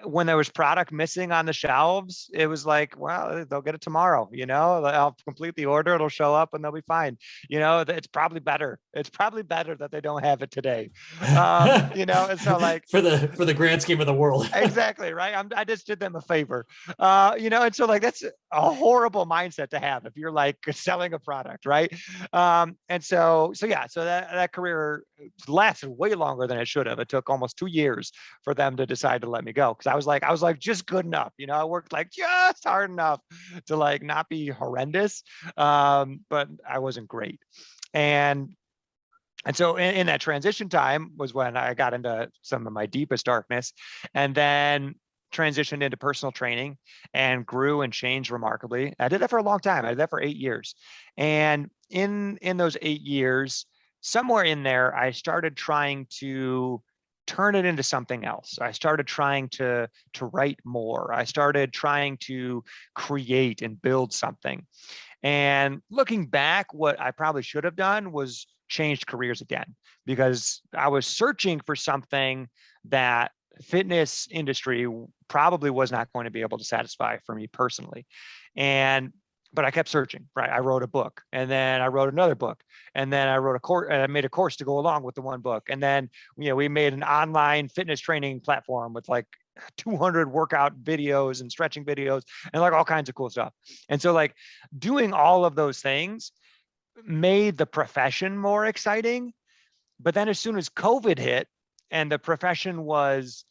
when there was product missing on the shelves, it was like, well, they'll get it tomorrow. I'll complete the order, it'll show up and they'll be fine. It's probably better. It's probably better that they don't have it today. And so like for the grand scheme of the world. Exactly. Right. I just did them a favor. And so like, that's a horrible mindset to have if you're like selling a product. Right. And so that career lasted way longer than it should have. It took almost 2 years for them to decide to let me go. Cause I was like just good enough. I worked like just hard enough to like not be horrendous. But I wasn't great. And so in that transition time was when I got into some of my deepest darkness, and then transitioned into personal training and grew and changed remarkably. I did that for a long time. I did that for 8 years. And in those 8 years, somewhere in there, I started trying to turn it into something else. I started trying to write more. I started trying to create and build something. And looking back, what I probably should have done was changed careers again, because I was searching for something that fitness industry probably was not going to be able to satisfy for me personally. But I kept searching, right? I wrote a book, and then I wrote another book, and then I wrote a course, and I made a course to go along with the one book. And then, we made an online fitness training platform with like 200 workout videos and stretching videos and like all kinds of cool stuff. And so like doing all of those things made the profession more exciting. But then as soon as COVID hit and the profession was,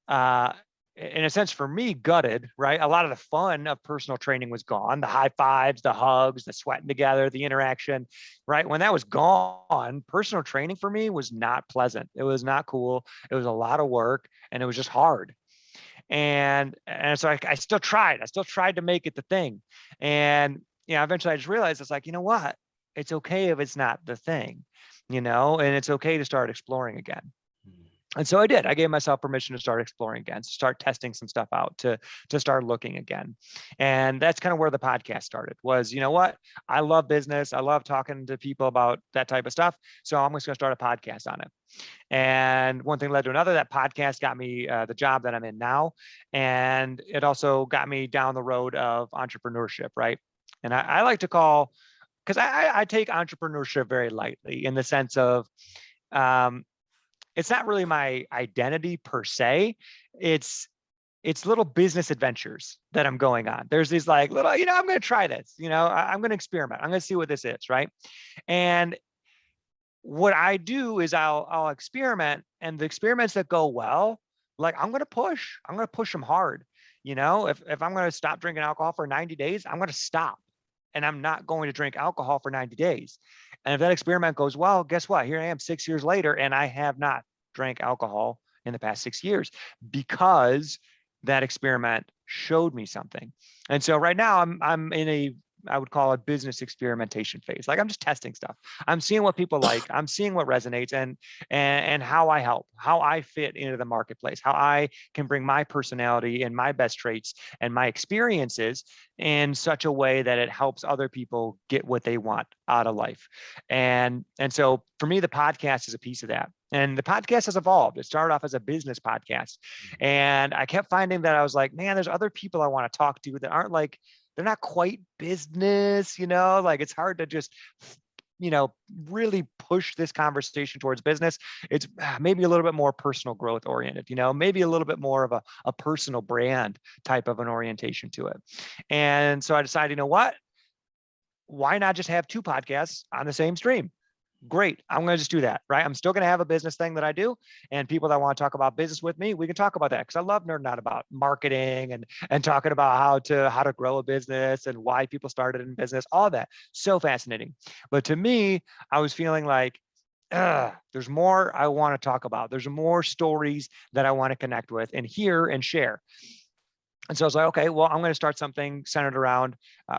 in a sense for me, gutted, right? A lot of the fun of personal training was gone. The high fives, the hugs, the sweating together, the interaction, right? When that was gone, personal training for me was not pleasant. It was not cool. It was a lot of work, and it was just hard. And so I still tried. I still tried to make it the thing. And eventually I just realized it's like, you know what? It's okay if it's not the thing, and it's okay to start exploring again. And so I did. I gave myself permission to start exploring again, to start testing some stuff out, to start looking again. And that's kind of where the podcast started. Was, you know what? I love business. I love talking to people about that type of stuff. So I'm just going to start a podcast on it. And one thing led to another. That podcast got me the job that I'm in now, and it also got me down the road of entrepreneurship, right? And I like to call, because I take entrepreneurship very lightly, in the sense of, it's not really my identity per se. It's little business adventures that I'm going on. There's these like little, I'm going to try this, I'm going to experiment. I'm going to see what this is, right? And what I do is I'll experiment, and the experiments that go well, like I'm going to push them hard. If I'm going to stop drinking alcohol for 90 days, I'm going to stop, and I'm not going to drink alcohol for 90 days. And if that experiment goes well, guess what? Here I am 6 years later, and I have not drank alcohol in the past 6 years, because that experiment showed me something. And so right now I'm in a, I would call it, business experimentation phase. Like I'm just testing stuff. I'm seeing what people like. I'm seeing what resonates, and how I help, how I fit into the marketplace, how I can bring my personality and my best traits and my experiences in such a way that it helps other people get what they want out of life. And so for me, the podcast is a piece of that. And the podcast has evolved. It started off as a business podcast. And I kept finding that I was like, man, there's other people I want to talk to that aren't like, they're not quite business, like it's hard to just, really push this conversation towards business. It's maybe a little bit more personal growth oriented, maybe a little bit more of a personal brand type of an orientation to it. And so I decided, you know what? Why not just have two podcasts on the same stream? Great. I'm going to just do that, right? I'm still going to have a business thing that I do, and people that want to talk about business with me, we can talk about that, because I love nerding out about marketing and talking about how to grow a business and why people started in business, all that. So fascinating. But to me, I was feeling like, there's more I want to talk about. There's more stories that I want to connect with and hear and share. And so I was like, okay, well, I'm going to start something centered around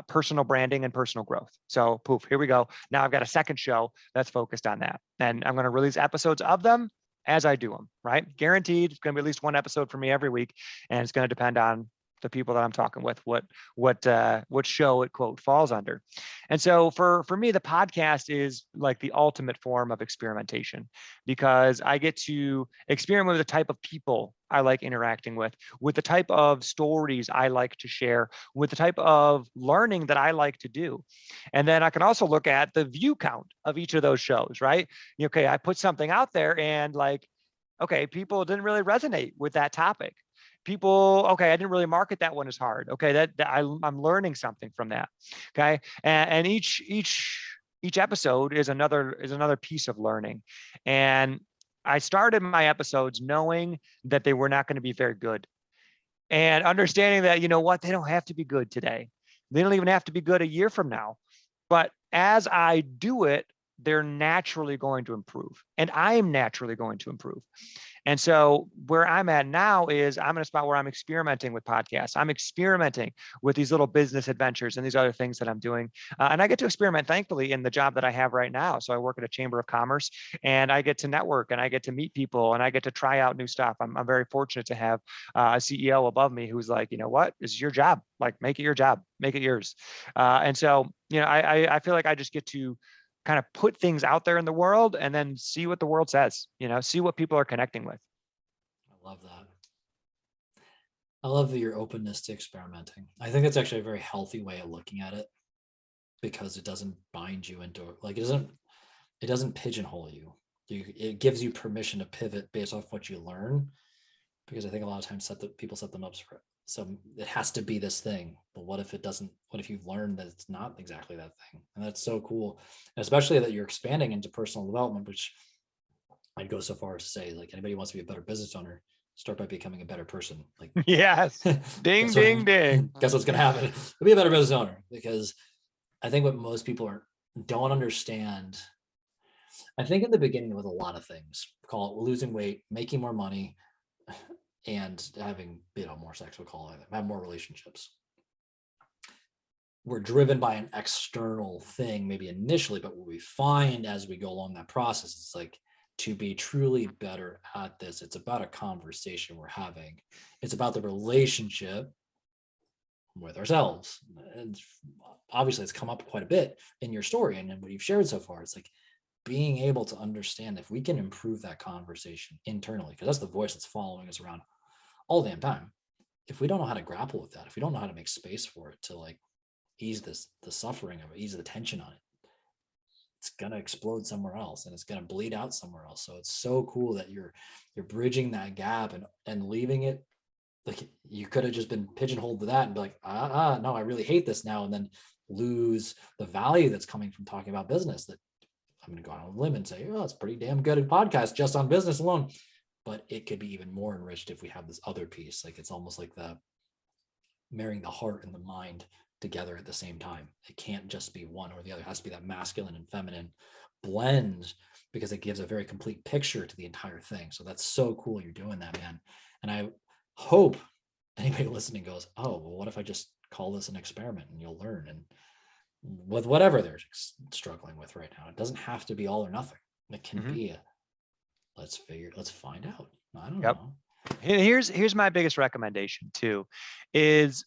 personal branding and personal growth. So poof, here we go. Now I've got a second show that's focused on that. And I'm going to release episodes of them as I do them, right? Guaranteed, it's going to be at least one episode for me every week. And it's going to depend on the people that I'm talking with, what show it, quote, falls under. And so for me, the podcast is like the ultimate form of experimentation, because I get to experiment with the type of people I like interacting with the type of stories I like to share, with the type of learning that I like to do. And then I can also look at the view count of each of those shows, right? Okay, I put something out there, and like, okay, people didn't really resonate with that topic. People, okay, I didn't really market that one as hard. Okay, that I'm learning something from that. Okay, and each each episode is another piece of learning. And I started my episodes knowing that they were not going to be very good, and understanding that, you know what, they don't have to be good today. They don't even have to be good a year from now. But as I do it, they're naturally going to improve. And I am naturally going to improve. And so where I'm at now is I'm in a spot where I'm experimenting with podcasts. I'm experimenting with these little business adventures and these other things that I'm doing. And I get to experiment, thankfully, in the job that I have right now. So I work at a chamber of commerce, and I get to network, and I get to meet people, and I get to try out new stuff. I'm very fortunate to have a CEO above me who's like, you know what, this is your job. Like, make it your job, make it yours. And so, you know, I feel like I just get to kind of put things out there in the world and then see what the world says, you know, see what people are connecting with. I love that. I love your openness to experimenting. I think that's actually a very healthy way of looking at it, because it doesn't bind you into, like, it doesn't pigeonhole you. It gives you permission to pivot based off what you learn, because I think a lot of times people set them up for it. So it has to be this thing, but what if it doesn't? What if you've learned that it's not exactly that thing? And that's so cool, and especially that you're expanding into personal development, which I'd go so far as to say, like, anybody who wants to be a better business owner, start by becoming a better person. Like, Yes. Ding, ding, ding. guess what's going to happen? You'll be a better business owner, because I think what most people don't understand. I think in the beginning with a lot of things, call it losing weight, making more money, and having, more sex, we'll call it, have more relationships. We're driven by an external thing, maybe initially, but what we find as we go along that process is like, to be truly better at this, it's about a conversation we're having. It's about the relationship with ourselves. And obviously it's come up quite a bit in your story and in what you've shared so far. It's like being able to understand if we can improve that conversation internally, because that's the voice that's following us around all the damn time. If we don't know how to grapple with that, if we don't know how to make space for it to like ease the suffering of it, ease the tension on it, it's gonna explode somewhere else and it's gonna bleed out somewhere else. So it's so cool that you're bridging that gap and leaving it. Like, you could have just been pigeonholed to that and be like, no, I really hate this now, and then lose the value that's coming from talking about business. That I'm going to go out on a limb and say, oh, it's pretty damn good at podcast just on business alone. But it could be even more enriched if we have this other piece. Like, it's almost like the marrying the heart and the mind together at the same time. It can't just be one or the other. It has to be that masculine and feminine blend, because it gives a very complete picture to the entire thing. So that's so cool you're doing that, man. And I hope anybody listening goes, oh, well, what if I just call this an experiment, and you'll learn, and with whatever they're struggling with right now. It doesn't have to be all or nothing. It can be let's find out. I don't know. Here's my biggest recommendation too, is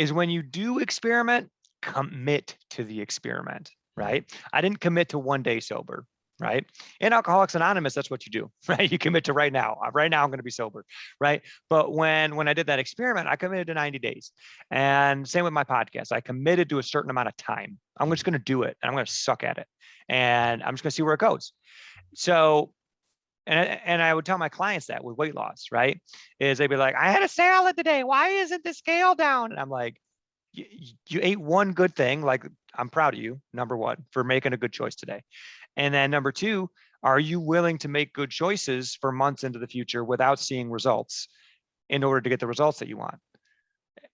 when you do experiment, commit to the experiment, right? I didn't commit to 1 day sober, right? In Alcoholics Anonymous, that's what you do, right? You commit to right now. Right now, I'm going to be sober, right? But when I did that experiment, I committed to 90 days. And same with my podcast. I committed to a certain amount of time. I'm just going to do it, and I'm going to suck at it, and I'm just going to see where it goes. So, and I would tell my clients that with weight loss, right? Is they'd be like, I had a salad today. Why isn't the scale down? And I'm like, you ate one good thing. Like, I'm proud of you, number one, for making a good choice today. And then number two, are you willing to make good choices for months into the future without seeing results in order to get the results that you want?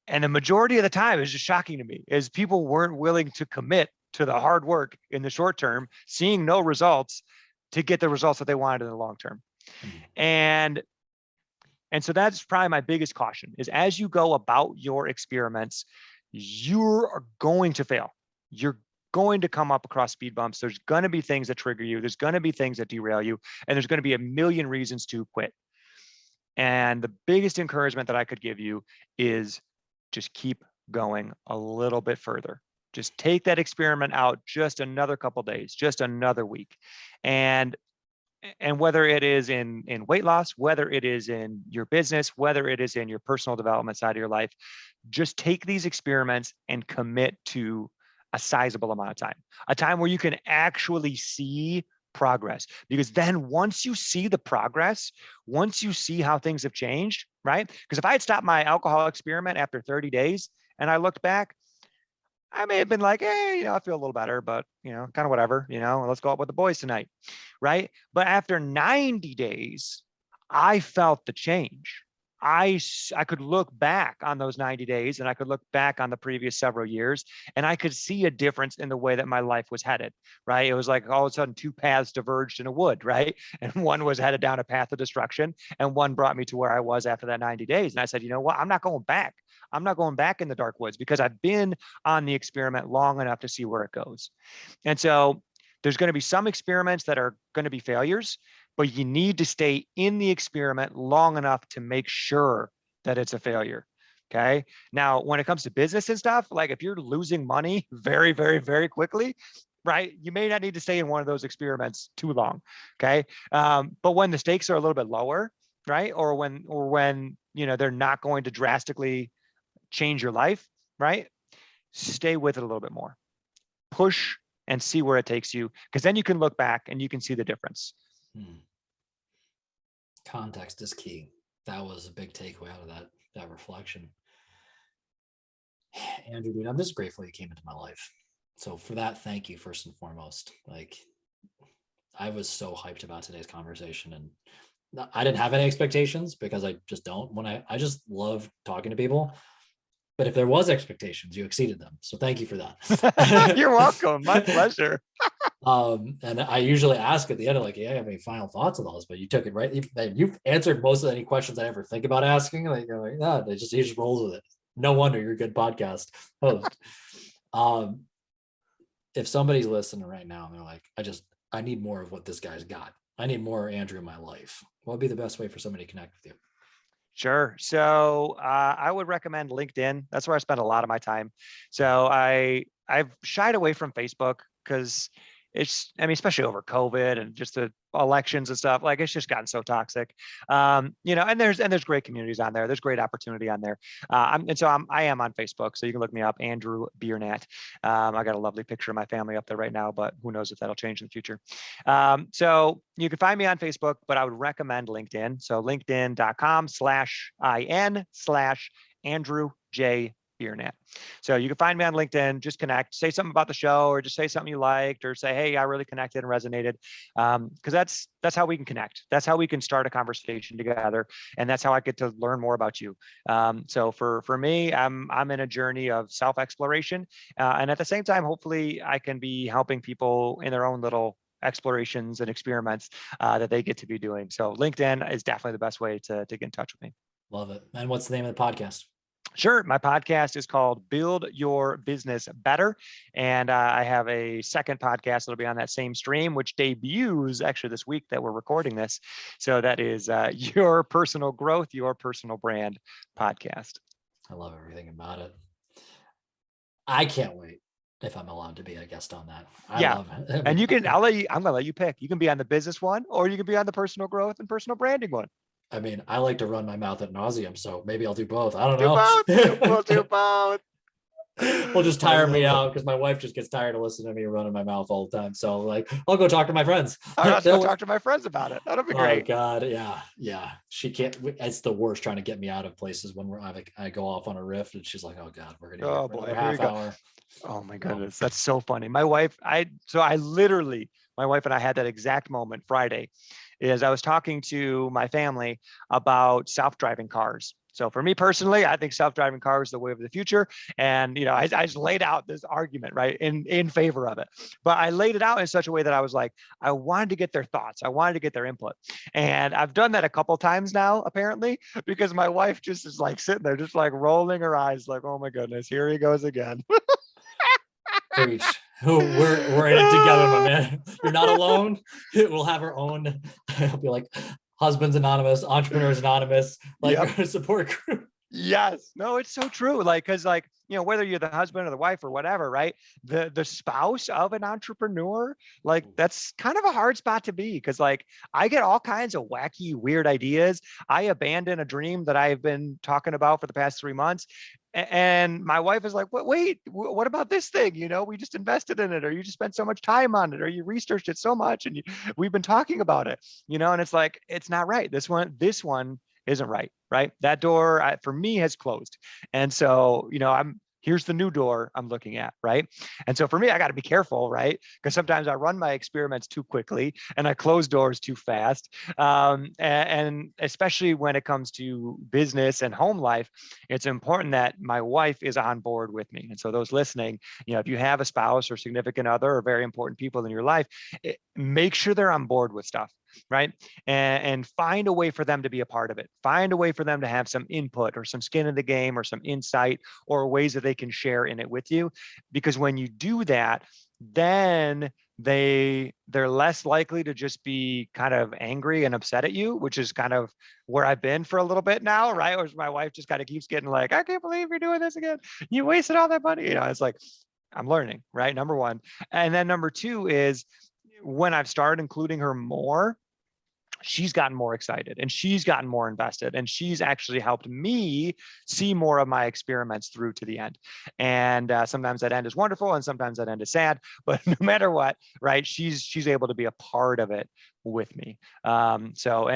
And the majority of the time is just shocking to me, is people weren't willing to commit to the hard work in the short term, seeing no results, to get the results that they wanted in the long term. And so that's probably my biggest caution, is as you go about your experiments, you're going to fail. You're going to come up across speed bumps. There's going to be things that trigger you. There's going to be things that derail you. And there's going to be a million reasons to quit. And the biggest encouragement that I could give you is just keep going a little bit further. Just take that experiment out just another couple of days, just another week. And whether it is in weight loss, whether it is in your business, whether it is in your personal development side of your life, just take these experiments and commit to a sizable amount of time, a time where you can actually see progress. Because then once you see the progress, once you see how things have changed, right? Because if I had stopped my alcohol experiment after 30 days and I looked back, I may have been like, hey, I feel a little better, but kind of whatever, let's go out with the boys tonight. Right. But after 90 days, I felt the change. I could look back on those 90 days and I could look back on the previous several years and I could see a difference in the way that my life was headed. Right. It was like all of a sudden two paths diverged in a wood. Right. And one was headed down a path of destruction and one brought me to where I was after that 90 days. And I said, you know what? I'm not going back. I'm not going back in the dark woods because I've been on the experiment long enough to see where it goes. And so there's going to be some experiments that are going to be failures, but you need to stay in the experiment long enough to make sure that it's a failure. Okay. Now, when it comes to business and stuff, like if you're losing money very, very, very quickly, right, you may not need to stay in one of those experiments too long. Okay. But when the stakes are a little bit lower, right, or when they're not going to drastically change your life, right, stay with it a little bit more. Push and see where it takes you, because then you can look back and you can see the difference. Context is key. That was a big takeaway out of that reflection. Andrew, dude, I'm just grateful you came into my life. So for that, thank you first and foremost. Like, I was so hyped about today's conversation, and I didn't have any expectations because I just don't. When I just love talking to people. But if there was expectations, you exceeded them. So thank you for that. You're welcome. My pleasure. And I usually ask at the end of like, yeah, I have any final thoughts on those, but you took it right. You've answered most of any questions I ever think about asking. Like, you're like, no, he just rolls with it. No wonder you're a good podcast host. If somebody's listening right now and they're like, I need more of what this guy's got. I need more Andrew in my life. What would be the best way for somebody to connect with you? Sure. So I would recommend LinkedIn. That's where I spend a lot of my time. So I've shied away from Facebook because especially over COVID and just the elections and stuff, like it's just gotten so toxic. And there's great communities on there. There's great opportunity on there. I am on Facebook, so you can look me up, Andrew Biernat. I got a lovely picture of my family up there right now, but who knows if that'll change in the future. So you can find me on Facebook, but I would recommend LinkedIn. So linkedin.com/IN/Andrew J. Biernat. So you can find me on LinkedIn, just connect, say something about the show, or just say something you liked, or say, hey, I really connected and resonated. Because that's how we can connect. That's how we can start a conversation together. And that's how I get to learn more about you. So for me, I'm in a journey of self-exploration. And at the same time, hopefully I can be helping people in their own little explorations and experiments that they get to be doing. So LinkedIn is definitely the best way to get in touch with me. Love it. And what's the name of the podcast? Sure. My podcast is called Build Your Business Better. And I have a second podcast that'll be on that same stream, which debuts actually this week that we're recording this. So that is Your Personal Growth, Your Personal Brand podcast. I love everything about it. I can't wait if I'm allowed to be a guest on that. I love it. And I'm going to let you pick. You can be on the business one, or you can be on the personal growth and personal branding one. I mean, I like to run my mouth at nauseum, so maybe I'll do both. I don't know. We'll do both. Will just tire me out because my wife just gets tired of listening to me running my mouth all the time. So like, I'll go talk to my friends. I'll go talk to my friends about it. That'll be great. Oh God, yeah. She can't. It's the worst trying to get me out of places when I go off on a riff, and she's like, "Oh God, we're gonna go for a half hour." Oh my goodness, that's so funny. My wife and I had that exact moment Friday. Is I was talking to my family about self-driving cars. So for me personally, I think self-driving cars is the way of the future. And, I just laid out this argument, right, in favor of it. But I laid it out in such a way that I was like, I wanted to get their thoughts. I wanted to get their input. And I've done that a couple times now, apparently, because my wife just is like sitting there, just like rolling her eyes like, oh my goodness, here he goes again. Preach. We're in it together, my man. You're not alone. We'll have our own. I'll be like Husbands Anonymous, Entrepreneurs Anonymous, like a support group. Yes. No, it's so true. Like, because whether you're the husband or the wife or whatever, right? The spouse of an entrepreneur, like that's kind of a hard spot to be, because like I get all kinds of wacky, weird ideas. I abandon a dream that I've been talking about for the past 3 months. And my wife is like, wait, what about this thing? We just invested in it, or you just spent so much time on it, or you researched it so much, and we've been talking about it, and it's like, it's not right. This one isn't right. That door for me has closed. And so, I'm here's the new door I'm looking at, right? And so for me, I got to be careful, right? Because sometimes I run my experiments too quickly and I close doors too fast. And especially when it comes to business and home life, it's important that my wife is on board with me. And so those listening, if you have a spouse or significant other or very important people in your life, make sure they're on board with stuff, right? And find a way for them to be a part of it. Find a way for them to have some input or some skin in the game or some insight or ways that they can share in it with you. Because when you do that, then they're less likely to just be kind of angry and upset at you, which is kind of where I've been for a little bit now, right? Where my wife just kind of keeps getting like, I can't believe you're doing this again. You wasted all that money. It's like, I'm learning, right? Number one. And then number two is when I've started including her more, she's gotten more excited and she's gotten more invested and she's actually helped me see more of my experiments through to the end. And sometimes that end is wonderful and sometimes that end is sad, but no matter what, right, she's able to be a part of it with me. So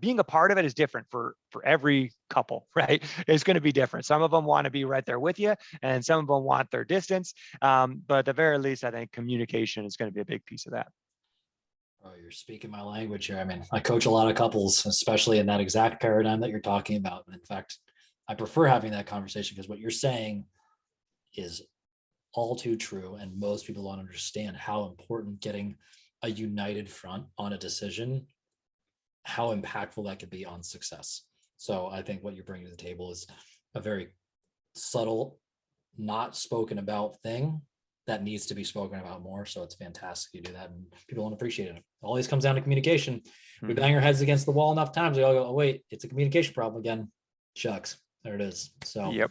being a part of it is different for every couple, right? It's going to be different. Some of them want to be right there with you and some of them want their distance. But at the very least, I think communication is going to be a big piece of that. Oh, you're speaking my language here. I mean, I coach a lot of couples, especially in that exact paradigm that you're talking about. In fact, I prefer having that conversation because what you're saying is all too true. And most people don't understand how important getting a united front on a decision, how impactful that could be on success. So I think what you're bringing to the table is a very subtle, not spoken about thing that needs to be spoken about more. So it's fantastic you do that and people don't appreciate it. It always comes down to communication. We bang our heads against the wall enough times, we all go, oh wait, it's a communication problem again. Shucks, there it is. So yep.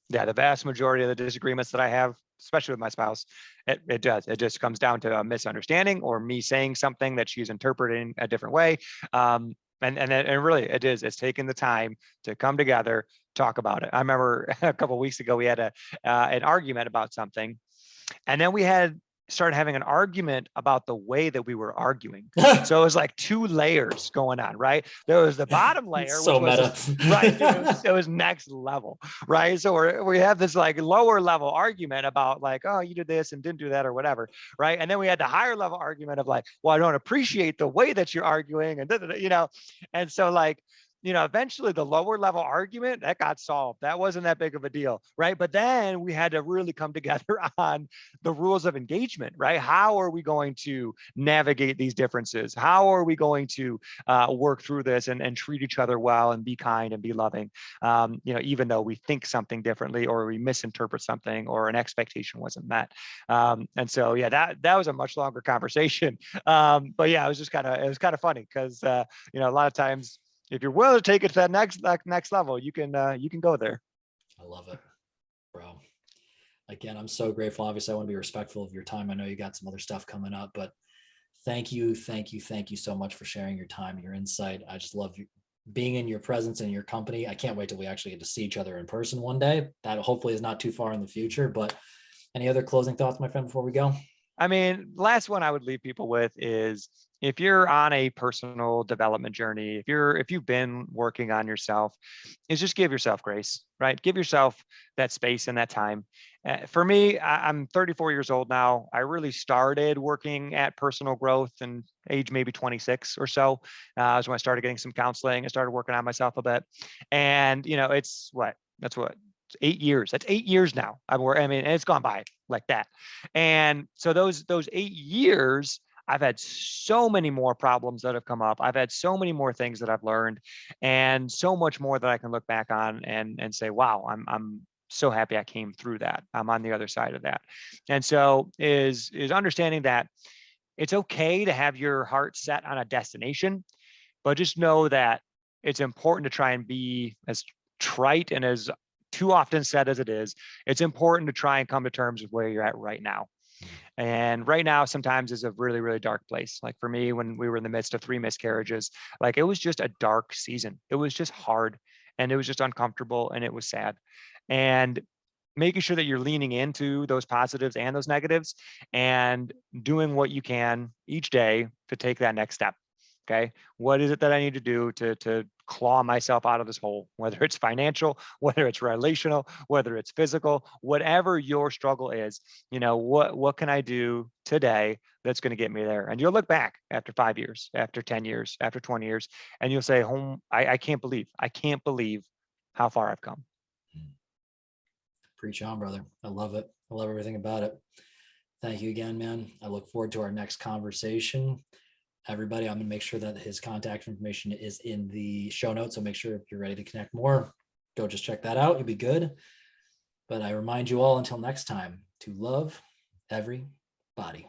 Yeah, the vast majority of the disagreements that I have, especially with my spouse, it just comes down to a misunderstanding or me saying something that she's interpreting a different way. And really it's taking the time to come together, talk about it. I remember a couple of weeks ago we had an argument about something, and then we started having an argument about the way that we were arguing. So it was like two layers going on, right? There was the bottom layer, so which meta. was right. It was next level, right? So we have this like lower level argument about like, oh, you did this and didn't do that or whatever, right? And then we had the higher level argument of like, well, I don't appreciate the way that you're arguing, and and so like, eventually the lower level argument that got solved. That wasn't that big of a deal, right? But then we had to really come together on the rules of engagement, right? How are we going to navigate these differences? How are we going to work through this and treat each other well and be kind and be loving, even though we think something differently or we misinterpret something or an expectation wasn't met. And so, yeah, that was a much longer conversation. But yeah, it was kind of funny because, a lot of times, if you're willing to take it to that next level, you can go there. I love it, bro. Again, I'm so grateful. Obviously, I want to be respectful of your time. I know you got some other stuff coming up, but thank you so much for sharing your time and your insight. I just love you being in your presence and your company. I can't wait till we actually get to see each other in person one day. That hopefully is not too far in the future. But any other closing thoughts, my friend, before we go? I mean, last one I would leave people with is if you're on a personal development journey, if you've been working on yourself, is just give yourself grace, right? Give yourself that space and that time. For me, I'm 34 years old now. I really started working at personal growth and age maybe 26 or so. Is when I started getting some counseling. I started working on myself a bit, and that's what 8 years. That's 8 years now. It's gone by like that. And so those 8 years, I've had so many more problems that have come up. I've had so many more things that I've learned, and so much more that I can look back on and say, wow, I'm so happy I came through that. I'm on the other side of that. And so is understanding that it's okay to have your heart set on a destination, but just know that it's important to try and be as trite and as too often said as it is, it's important to try and come to terms with where you're at right now. And right now, sometimes is a really, really dark place. Like for me, when we were in the midst of 3 miscarriages, like it was just a dark season. It was just hard and it was just uncomfortable and it was sad. And making sure that you're leaning into those positives and those negatives and doing what you can each day to take that next step. Okay. What is it that I need to do to claw myself out of this hole, whether it's financial, whether it's relational, whether it's physical, whatever your struggle is, what can I do today that's going to get me there? And you'll look back after 5 years, after 10 years, after 20 years, and you'll say, I can't believe how far I've come. Preach on, brother. I love it. I love everything about it. Thank you again, man. I look forward to our next conversation. Everybody, I'm going to make sure that his contact information is in the show notes. So make sure if you're ready to connect more, go just check that out. You'll be good. But I remind you all until next time to love everybody.